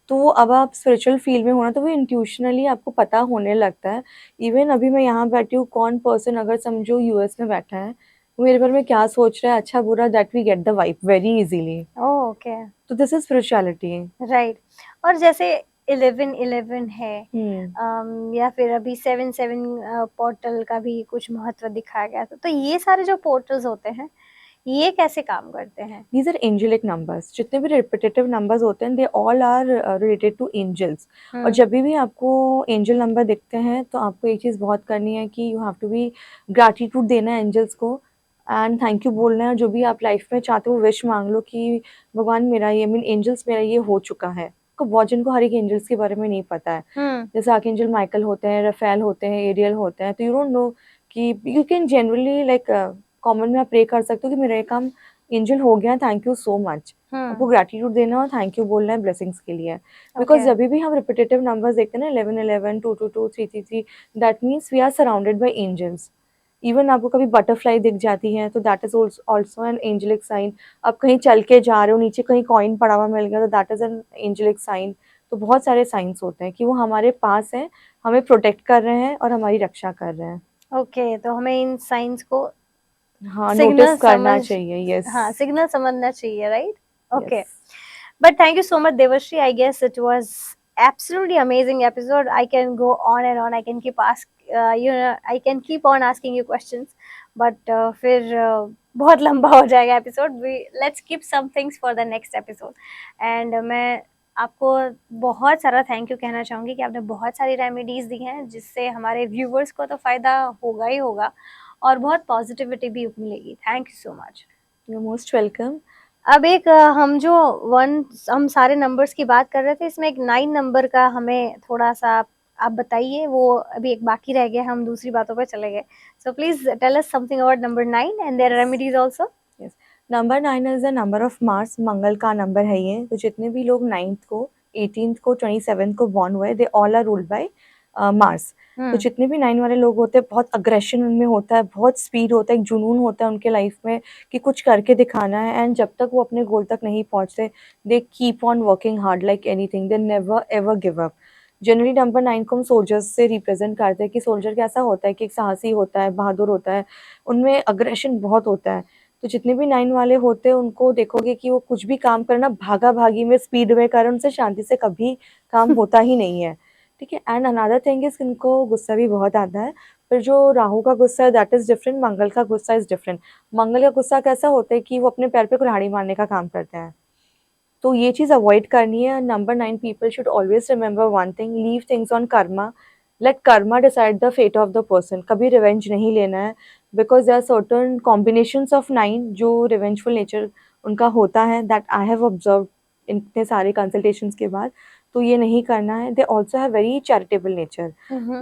S1: तो वो अब आप स्पिरिचुअल फील्ड में हो ना, तो वो इंट्यूशनली आपको पता होने लगता है। इवन अभी मैं यहाँ बैठी हूँ, कौन पर्सन अगर समझो यूएस में बैठा है, वो मेरे बारे में क्या सोच रहा है, अच्छा बुरा, that we get the vibe very easily.
S2: Okay.
S1: तो दिस इज स्पिरिचुअलिटी।
S2: राइट। और जैसे 11-11 है,
S1: हम्म।
S2: या फिर अभी 7-7 पोर्टल का भी कुछ महत्व दिखाया गया था, तो ये सारे जो पोर्टल्स होते हैं ये कैसे काम करते हैं?
S1: These are angelic numbers. जितने भी रिपीटेटिव नंबर्स होते हैं, they all are related to angels. और
S2: हम्म
S1: जब भी आपको एंजल नंबर दिखते हैं, तो आपको एक चीज़ बहुत करनी है कि you have to be gratitude देना है एंजल्स को, एंड थैंक यू बोलना है। जो भी आप लाइफ में चाहते हो विश मांग लो कि भगवान मेरा ये, मीन एंजल्स मेरा ये हो चुका है। को बहुत जिनको हर एक एंजल्स के बारे में नहीं पता है।
S2: हम्म
S1: जैसे आर्कएंजल माइकल होते हैं, रफेल होते हैं, एरियल होते हैं, तो यू डोंट नो कि you can generally like common में आप प्रे कर सकते हो कि मेरा ये काम एंजल हो गया, थैंक यू सो मच। आपको
S2: हम्म
S1: ग्रैटिट्यूड देना और थैंक यू बोलना है ब्लेसिंग्स के लिए। Because
S2: okay.
S1: जब भी हम रिपीटेटिव नंबर्स देखते हैं ना, 11-11, 222, 333, that means we are surrounded by angels. Even आपको कभी बटरफ्लाई दिख जाती है, तो that is also an angelic sign. आप कहीं चल के जा रहे हो, नीचे कहीं कॉइन पड़ा हुआ मिल गया, तो that is an angelic sign. तो बहुत सारे साइंस होते हैं कि वो हमारे पास हैं, हमें प्रोटेक्ट कर रहे हैं और हमारी रक्षा कर रहे हैं।
S2: ओके, तो हमें इन साइंस को
S1: हाँ, नोटिस
S2: सिग्नल
S1: करना
S2: समझ,
S1: चाहिए। यस।
S2: हाँ सिग्नल समझना चाहिए, right?
S1: Yes.
S2: Okay. But thank you so much, Devashri. I guess it was absolutely amazing episode. I can go on and on. I can keep I can keep on asking you questions, but फिर बहुत लंबा हो जाएगा episode. Let's keep some things for the next episode. And मैं आपको बहुत सारा thank you कहना चाहूँगी कि आपने बहुत सारी रेमेडीज दी हैं जिससे हमारे व्यूवर्स को तो फायदा होगा ही होगा और बहुत पॉजिटिविटी भी मिलेगी। Thank you so much.
S1: You most welcome.
S2: अब एक हम सारे नंबर्स की बात कर रहे थे, इसमें एक 9 नंबर का हमें थोड़ा सा आप बताइए, वो अभी एक बाकी रह गया, हम दूसरी बातों पे चले गए। So please tell us something about number 9 and their remedies also.
S1: Yes, number 9 is the number of Mars, Mangal का नंबर है ये। तो जितने भी लोग 9th को, 18th को, 27th को बॉर्न हुए, they all are ruled by Mars. तो जितने भी 9 वाले लोग होते हैं, बहुत अग्रेशन उनमें होता है, बहुत स्पीड होता है, एक जुनून होता है उनके लाइफ में कि कुछ करके दिखाना है। एंड जब तक वो अपने गोल तक नहीं पहुंचते, दे keep on working hard like anything, they never ever give up. Generally number 9 को हम सोल्जर्स से रिप्रेजेंट करते हैं कि सोल्जर कैसा होता है कि एक साहसी होता है, बहादुर होता है, उनमें अग्रेशन बहुत होता है। तो जितने भी 9 वाले होते हैं, उनको देखोगे कि वो कुछ भी काम करना भागा-भागी में, स्पीड में करें, उनसे शांति से कभी काम होता ही नहीं है, ठीक है? एंड अनदर थिंग इज़, इनको गुस्सा भी बहुत आता है, पर जो राहु का गुस्सा है दैट इज़ डिफरेंट, मंगल का गुस्सा इज़ डिफरेंट। मंगल का गुस्सा कैसा होता है कि वो अपने पैर पे कुल्हाड़ी मारने का काम करते हैं। तो ये चीज़ अवॉइड करनी है। Number 9 people should always remember one thing, leave things on karma, let karma decide the fate of the person. कभी रिवेंज नहीं लेना है, because there are certain combinations of 9 जो रिवेंजफुल नेचर उनका होता है, दैट आई हैव ऑब्जर्व इतने सारे कंसल्टेशंस के बाद। तो ये नहीं करना है। They also have very charitable nature.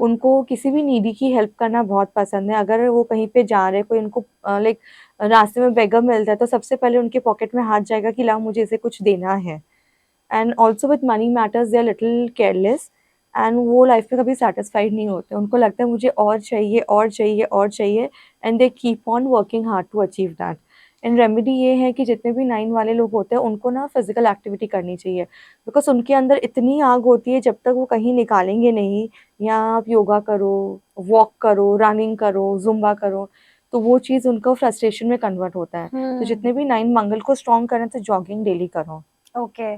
S1: उनको किसी भी नीडी की हेल्प करना बहुत पसंद है। अगर वो कहीं पे जा रहे, कोई उनको लाइक रास्ते में बेगर मिलता है, तो सबसे पहले उनके पॉकेट में हाथ जाएगा कि लाओ मुझे इसे कुछ देना है। And also with money matters they are little careless, and वो लाइफ में कभी सेटिस्फाइड नहीं होते, उनको लगता है मुझे और चाहिए और चाहिए और चाहिए, and they keep on working hard to achieve that. And remedy ये है कि जितने भी 9 वाले लोग होते हैं उनको ना फिजिकल एक्टिविटी करनी चाहिए, बिकॉज उनके अंदर इतनी आग होती है, जब तक वो कहीं निकालेंगे नहीं, या आप योगा करो, वॉक करो, रनिंग करो, जुम्बा करो, तो वो चीज़ उनको फ्रस्ट्रेशन में कन्वर्ट होता है। तो जितने भी 9 मंगल को स्ट्रॉन्ग करना, तो जॉगिंग डेली करो।
S2: ओके।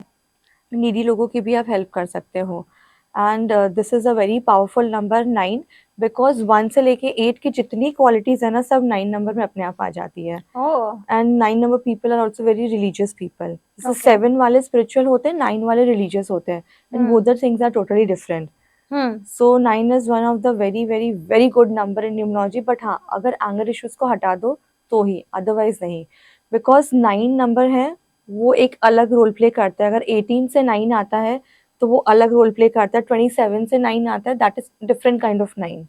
S1: नीडी लोगों की भी आप हेल्प कर सकते हो। And this is a very powerful number 9, because 1 से लेके 8 की जितनी क्वालिटीज़ है ना, सब 9 नंबर में अपने आप आ जाती है।
S2: Oh.
S1: And 9 number people are also very religious people. जैसे
S2: ओके।
S1: 7 वाले स्पिरिचुअल होते हैं, 9 वाले रिलीजियस होते हैं, and both the things are totally different. So 9 is one of the very very very good number in numerology, but हाँ, अगर anger issues को हटा दो तो ही, अदरवाइज नहीं, बिकॉज 9 नंबर है, वो एक अलग रोल प्ले करता है। अगर 18 से 9 आता है तो वो अलग रोल प्ले करता है, 27 से 9 आता है, that is different kind of 9।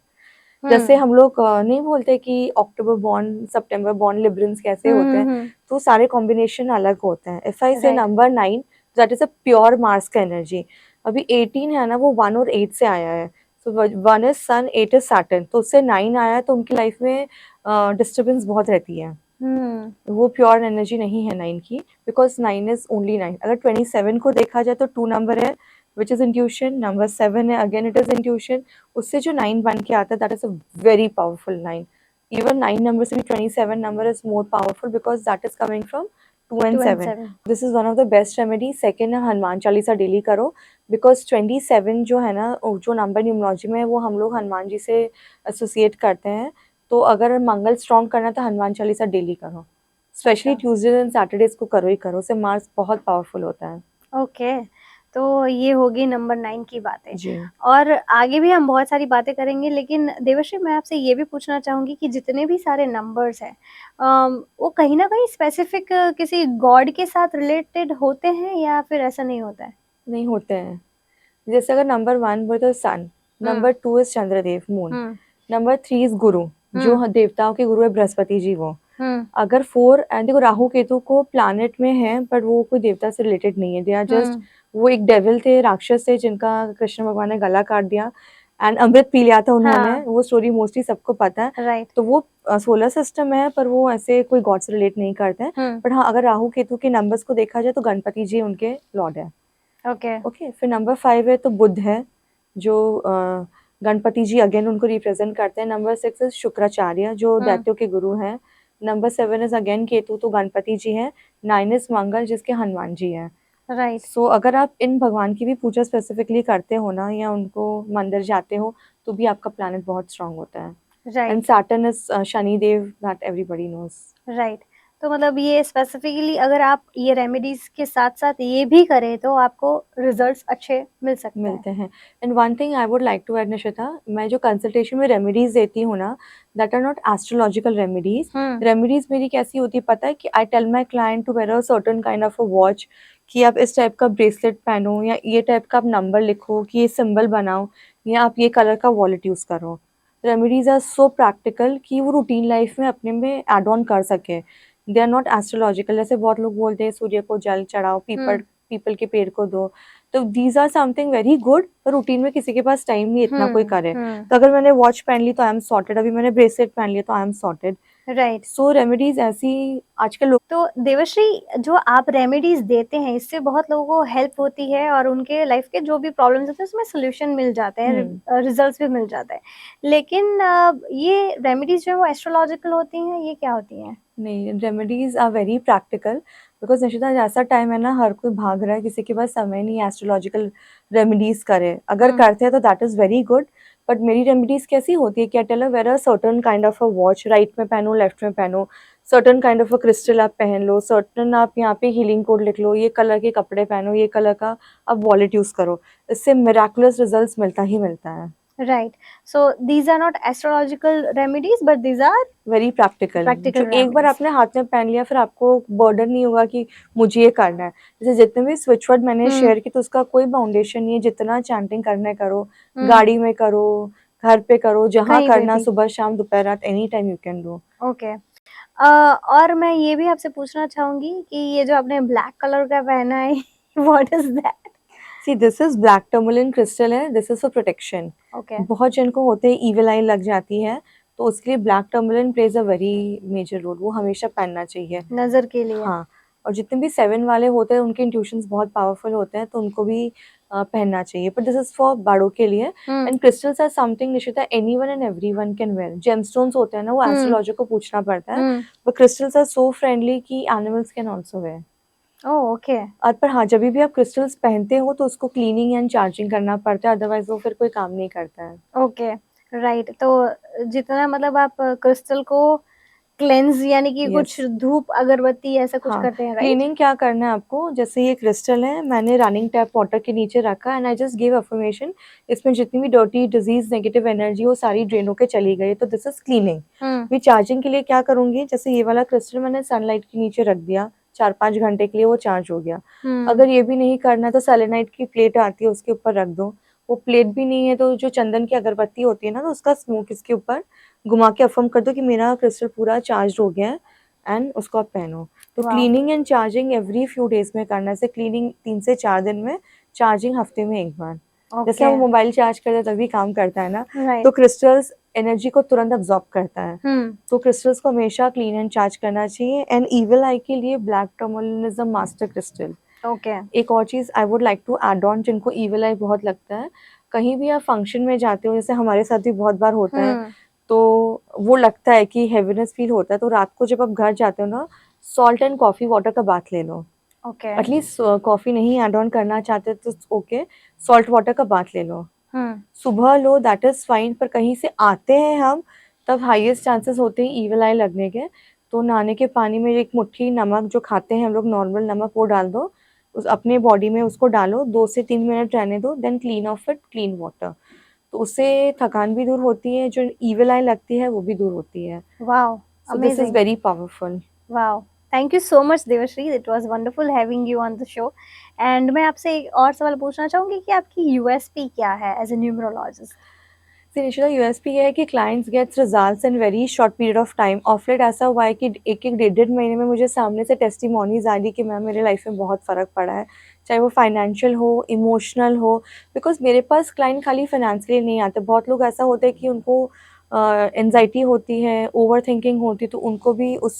S1: जैसे हम लोग नहीं बोलते कि अक्टूबर बॉर्न, सितंबर बॉर्न, लिब्रन्स कैसे होते हैं, तो सारे कॉम्बिनेशन अलग होते हैं। इफ आई से
S2: Right.
S1: Number 9, that is a pure Mars का एनर्जी। अभी 18 है ना, वो 1 और 8 से आया है, सो 1 इज सन, 8 इज सैटर्न, तो उससे 9 आया है, तो उनकी लाइफ में डिस्टर्बेंस बहुत रहती है। वो प्योर एनर्जी नहीं है 9 की, बिकॉज 9 इज ओनली 9। अगर 27 को देखा जाए तो 2 नंबर है, विच इज इंट्यूशन, नंबर 7 है, अगेन इट इज इंट्यूशन, उससे जो 9 बन के आता है, that is a very powerful 9। Even 9 number से भी 27 number is more powerful, because that is coming from 2 and
S2: 2 and
S1: 7।
S2: 7.
S1: This is one of the best remedy. Second है हनुमान चालीसा डेली करो, बिकॉज 27 जो है ना, जो नंबर न्यूमरोलॉजी में है, वो हम लोग हनुमान जी से एसोसिएट करते हैं। तो अगर मंगल स्ट्रॉन्ग करना है तो हनुमान चालीसा डेली करो, स्पेशली
S2: अच्छा।
S1: ट्यूसडेज एंड सैटरडेज को करो ही करो, उससे मार्स बहुत पावरफुल होता है।
S2: ओके। तो ये होगी नंबर 9 की बातें।
S1: जी।
S2: और आगे भी हम बहुत सारी बातें करेंगे, लेकिन देवश्री, मैं आपसे ये भी पूछना चाहूँगी कि जितने भी सारे नंबर्स हैं, वो कहीं न कहीं स्पेसिफिक किसी गॉड के साथ रिलेटेड होते हैं या फिर ऐसा नहीं होता है?
S1: नहीं होते हैं। जैसे अगर नंबर 1 बोले तो sun, number 2 is Chandradev, moon,
S2: हुँ,
S1: नंबर 3 इज गुरु, जो देवताओं के गुरु है बृहस्पति जी, वो।
S2: हुँ,
S1: अगर 4 एंड देखो, राहु केतु को प्लैनेट में है, बट वो कोई देवता से रिलेटेड नहीं है, दे आर जस्ट, वो एक डेविल थे, राक्षस थे, जिनका कृष्ण भगवान ने गला काट दिया एंड अमृत पी लिया था उन्होंने।
S2: हाँ,
S1: वो स्टोरी मोस्टली सबको पता है।
S2: राइट।
S1: तो वो सोलर सिस्टम है, पर वो ऐसे कोई गॉड से रिलेट नहीं करते हैं। बट हाँ, अगर राहु केतु के नंबर्स को देखा जाए तो गणपति जी उनके लॉर्ड है।
S2: ओके।
S1: ओके, फिर नंबर 5 है तो बुध है, जो गणपति जी अगेन उनको रिप्रेजेंट करते हैं। नंबर 6 इज शुक्राचार्य, जो दैत्यों के गुरु हैं। नंबर 7 इज अगेन केतु, तो गणपति जी हैं। 9 इज मंगल, जिसके हनुमान जी हैं।
S2: राइट,
S1: सो अगर आप इन भगवान की भी पूजा स्पेसिफिकली करते हो ना, या उनको मंदिर जाते हो, तो भी आपका प्लैनेट बहुत स्ट्रांग होता है। And
S2: right,
S1: Saturn is Shanidev, that everybody knows.
S2: Right. तो मतलब ये स्पेसिफिकली अगर आप ये रेमेडीज़ के साथ-साथ ये भी करें तो आपको रिज़ल्ट्स अच्छे मिल सकते हैं।
S1: मिलते हैं। And one thing I would like to add Nishita, मैं जो कंसल्टेशन में रेमेडीज देती हूँ ना, that are not astrological remedies. Remedies मेरी कैसी होती है पता है, कि I tell my client to wear a certain kind of a watch, कि आप इस टाइप का ब्रेसलेट पहनो, या ये टाइप का आप नंबर लिखो, कि ये सिंबल बनाओ, या आप ये कलर का वॉलेट यूज़ करो। रेमेडीज आर सो प्रैक्टिकल कि वो रूटीन लाइफ में अपने में एड ऑन कर सके। They are not astrological. जैसे बहुत लोग बोलते हैं सूर्य को जल चढ़ाओ, पीपल के पेड़ को दो, तो these are something very good, पर रूटीन में किसी के पास टाइम नहीं इतना कोई करे। तो अगर मैंने वॉच पहन ली तो आई एम सॉर्टेड, अभी मैंने ब्रेसलेट पहन लिया तो I am sorted.
S2: Right.
S1: So remedies ऐसी आजकल लोग।
S2: तो देवश्री, जो आप रेमेडीज़ देते हैं, इससे बहुत लोगों को हेल्प होती है और उनके लाइफ के जो भी प्रॉब्लम्स होते हैं उसमें सॉल्यूशन मिल जाते हैं, रिजल्ट्स भी मिल जाते हैं। लेकिन ये रेमेडीज़ जो है वो एस्ट्रोलॉजिकल होती हैं, ये क्या होती हैं?
S1: नहीं, remedies are very practical, because Nishita ऐसा टाइम है ना, हर कोई भाग रहा है, किसी के पास समय नहीं है एस्ट्रोलॉजिकल रेमेडीज करे। अगर करते हैं तो that is very good, but मेरी रेमेडीज कैसी होती है कि I tell wear a certain kind of a watch, right में पहनो, लेफ्ट में पहनो, certain kind of a crystal आप पहन लो, सर्टन आप यहाँ पे हीलिंग कोड लिख लो, ये कलर के कपड़े पहनो, ये कलर का आप वॉलेट यूज करो, इससे मिराकुलस रिजल्ट्स मिलता ही मिलता है।
S2: Right. So these are not astrological remedies but these are
S1: very practical,
S2: practical
S1: जो एक बार
S2: रेमेडीज़।
S1: आपने हाथ में पहन लिया, फिर आपको बर्डन नहीं होगा कि मुझे ये करना है। जैसे जितने भी स्विच वर्ड मैंने शेयर की, तो उसका कोई बाउंडेशन नहीं है, जितना चैंटिंग करना है करो, गाड़ी में करो, घर पे करो, जहाँ
S2: कहीं पे
S1: करना,
S2: भी।
S1: सुबह शाम दोपहर रात, any time you can do.
S2: Okay. और मैं ये भी आपसे पूछना चाहूँगी कि ये जो आपने ब्लैक कलर का पहना है What is that?
S1: See this is black tourmaline crystal है, this is for protection.
S2: Okay.
S1: बहुत जन को होते हैं ईविल आई लग जाती है, तो उसके लिए black tourmaline plays a very major role, वो हमेशा पहनना चाहिए।
S2: नजर के लिए।
S1: हाँ, और जितने भी 7 वाले होते हैं उनके इंट्यूशंस बहुत पावरफुल होते हैं, तो उनको भी पहनना चाहिए, बट दिस इज फॉर बड़ों के लिए। And crystals are something Nishita anyone and everyone can wear. Gemstones होते हैं ना, वो एस्ट्रोलॉजर को पूछना पड़ता है, but crystals are so friendly कि animals can also wear.
S2: Oh okay.
S1: और पर हाँ, जब भी आप क्रिस्टल्स पहनते हो तो उसको क्लीनिंग एंड चार्जिंग करना पड़ता है, अदरवाइज वो फिर कोई काम नहीं करता है।
S2: Okay right. तो जितना मतलब आप क्रिस्टल को क्लेंज यानी कि कुछ
S1: यस,
S2: धूप अगरबत्ती ऐसा कुछ
S1: हाँ,
S2: करते हैं, राइट?
S1: क्लीनिंग क्या करना है आपको, जैसे ये क्रिस्टल है, मैंने रनिंग टैप वाटर के नीचे रखा and I just give affirmation, इसमें जितनी भी डर्टी डिजीज नेगेटिव एनर्जी वो सारी ड्रेन होके चली गई, तो दिस इज क्लीनिंग। मैं चार्जिंग के लिए क्या करूंगी, जैसे ये वाला क्रिस्टल मैंने सनलाइट के नीचे रख दिया, 4-5 घंटे के लिए वो चार्ज हो गया। अगर ये भी नहीं करना तो सेलेनाइट की प्लेट आती है उसके ऊपर रख दो, वो प्लेट भी नहीं है तो जो चंदन की अगरबत्ती होती है ना, तो उसका स्मोक इसके ऊपर घुमा के अफर्म कर दो कि मेरा क्रिस्टल पूरा चार्ज हो गया है, एंड उसको आप पहनो। तो
S2: Wow.
S1: Cleaning and charging every few days में करना है, जैसे क्लीनिंग 3 से 4 दिन में, चार्जिंग हफ्ते में 1 बार। जैसे हम मोबाइल चार्ज करते हैं तभी काम करता है ना,
S2: Right.
S1: तो क्रिस्टल्स एनर्जी को तुरंत अब्जॉर्ब करता है,
S2: हम्म
S1: तो क्रिस्टल्स को हमेशा क्लीन एंड चार्ज करना चाहिए। एंड इविल आई के लिए black tourmaline is the master crystal.
S2: Okay.
S1: एक और चीज़ I would like to add on, जिनको इविल आई बहुत लगता है, कहीं भी आप फंक्शन में जाते हो, जैसे हमारे साथ भी बहुत बार होता है, तो वो लगता है कि हेवीनेस फील होता है, तो रात को जब आप घर जाते हो ना, सॉल्ट एंड कॉफ़ी वाटर का बाथ ले लो।
S2: ओके।
S1: एटलीस्ट कॉफ़ी नहीं ऐड ऑन करना चाहते तो ओके, सॉल्ट वाटर का बाथ ले लो, सुबह लो, दैट इज़ फाइन। पर कहीं से आते हैं हम, तब हाईएस्ट चांसेस होते हैं ईविल आई लगने के। तो नहाने के पानी में एक मुट्ठी नमक, जो खाते हैं हम लोग नॉर्मल नमक, वो डाल दो, उस अपने बॉडी में उसको डालो, 2 से 3 मिनट रहने दो, then clean off it clean water. तो उससे थकान भी दूर होती है, जो ईविल आई लगती है वो भी दूर होती है।
S2: Wow,
S1: so this is
S2: amazing.
S1: Very powerful.
S2: Wow, thank you so much Devshree, it was wonderful having you on the show. And मैं आपसे एक और सवाल पूछना चाहूंगी कि आपकी यूएसपी क्या है as a numerologist?
S1: Nishita, USP ये है कि clients gets results in very short period of time. Of late ऐसा हुआ है कि एक एक 1.5 महीने में मुझे सामने से टेस्टिमोनीज आ रही कि मैम मेरे लाइफ में बहुत फ़र्क पड़ा है, चाहे वो फाइनेंशियल हो, इमोशनल हो। बिकॉज मेरे पास क्लाइंट खाली फाइनेंस के लिए नहीं आते, बहुत लोग ऐसा होता है कि उनको एनजाइटी होती है, ओवर थिंकिंग होती है, तो उनको भी उस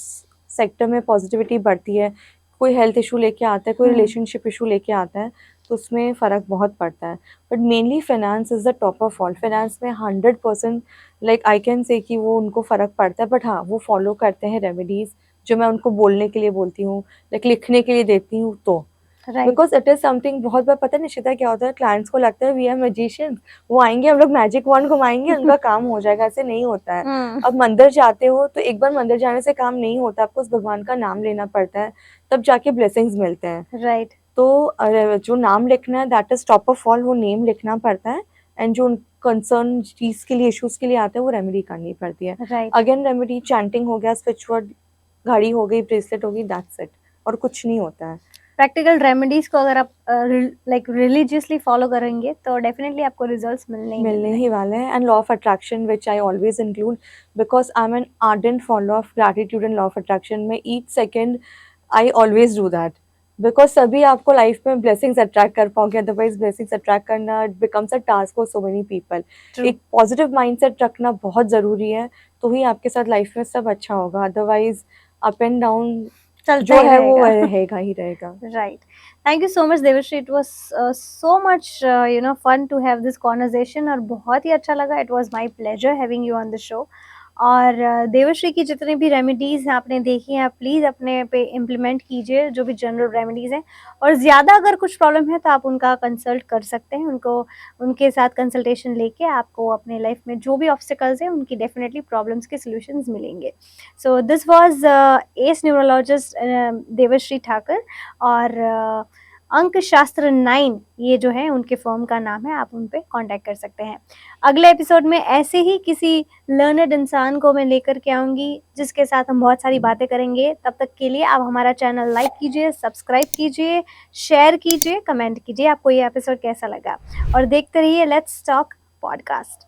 S1: सेक्टर में पॉजिटिविटी बढ़ती है। कोई हेल्थ इशू लेके आता है, कोई रिलेशनशिप इशू लेके आता है, तो उसमें फ़र्क बहुत पड़ता है। But mainly finance is the top of all. Finance में 100% लाइक आई कैन से कि वो उनको फ़र्क पड़ता है, बट हाँ, वो फॉलो करते हैं रेमेडीज़ जो मैं उनको बोलने के लिए बोलती हूँ, लाइक लिखने के लिए देती हूँ, तो बिकॉज इट इज़ समथिंग। बहुत बार पता है निशिता क्या होता है, क्लाइंट्स को लगता है वी आर मैजिशियंस, वो आएंगे, हम लोग मैजिक वॉन्ड घुमाएंगे, उनका काम हो जाएगा। ऐसे नहीं होता है। अब मंदिर जाते हो तो एक बार मंदिर जाने से काम नहीं होता, आपको उस भगवान का नाम लेना पड़ता है, तब जाके ब्लेसिंग्स मिलते हैं।
S2: राइट।
S1: तो जो नाम लिखना है that is top of all, वो नेम लिखना पड़ता है। एंड जो कंसर्न चीज़ के लिए, इश्यूज के लिए आते हैं, वो रेमेडी करनी पड़ती है।
S2: राइट।
S1: अगेन रेमेडी चैंटिंग हो गया, स्विच वर्ड, घड़ी हो गई, ब्रेसलेट हो गई, दैट्स इट, और कुछ नहीं होता है।
S2: प्रैक्टिकल रेमेडीज को अगर आप लाइक रिलीजियसली फॉलो करेंगे तो डेफिनेटली आपको रिजल्ट्स मिलने
S1: ही वाले हैं। And law of attraction which I always include, because I am an ardent follow of gratitude and law of attraction में each second I always do that, because सभी आपको लाइफ में ब्लेसिंग्स अट्रैक्ट कर पाओगे, अदरवाइज ब्लेसिंग्स अट्रैक्ट करना it becomes a task for so many people. एक positive mindset रखना बहुत ज़रूरी है, तो ही आपके साथ लाइफ में सब अच्छा होगा, अदरवाइज अप एंड डाउन जो है वो रहेगा ही रहेगा।
S2: Right. Thank you so much Devshree, it was so much fun to have this conversation, और बहुत ही अच्छा लगा। It was my pleasure having you on the show. और देवश्री की जितनी भी रेमेडीज़ हैं आपने देखी हैं, आप प्लीज़ अपने पे इम्प्लीमेंट कीजिए, जो भी जनरल रेमेडीज़ हैं। और ज़्यादा अगर कुछ प्रॉब्लम है तो आप उनका कंसल्ट कर सकते हैं, उनके साथ कंसल्टेशन लेके आपको अपने लाइफ में जो भी ऑब्स्टिकल्स हैं उनकी डेफिनेटली प्रॉब्लम्स के सॉल्यूशंस मिलेंगे। So this was as neurologist Devshree Thakar, और अंक शास्त्र 9 ये जो है उनके फर्म का नाम है, आप उन पे कांटेक्ट कर सकते हैं। अगले एपिसोड में ऐसे ही किसी लर्नड इंसान को मैं लेकर के आऊँगी जिसके साथ हम बहुत सारी बातें करेंगे। तब तक के लिए आप हमारा चैनल लाइक कीजिए, सब्सक्राइब कीजिए, शेयर कीजिए, कमेंट कीजिए आपको ये एपिसोड कैसा लगा, और देखते रहिए लेट्स टॉक पॉडकास्ट।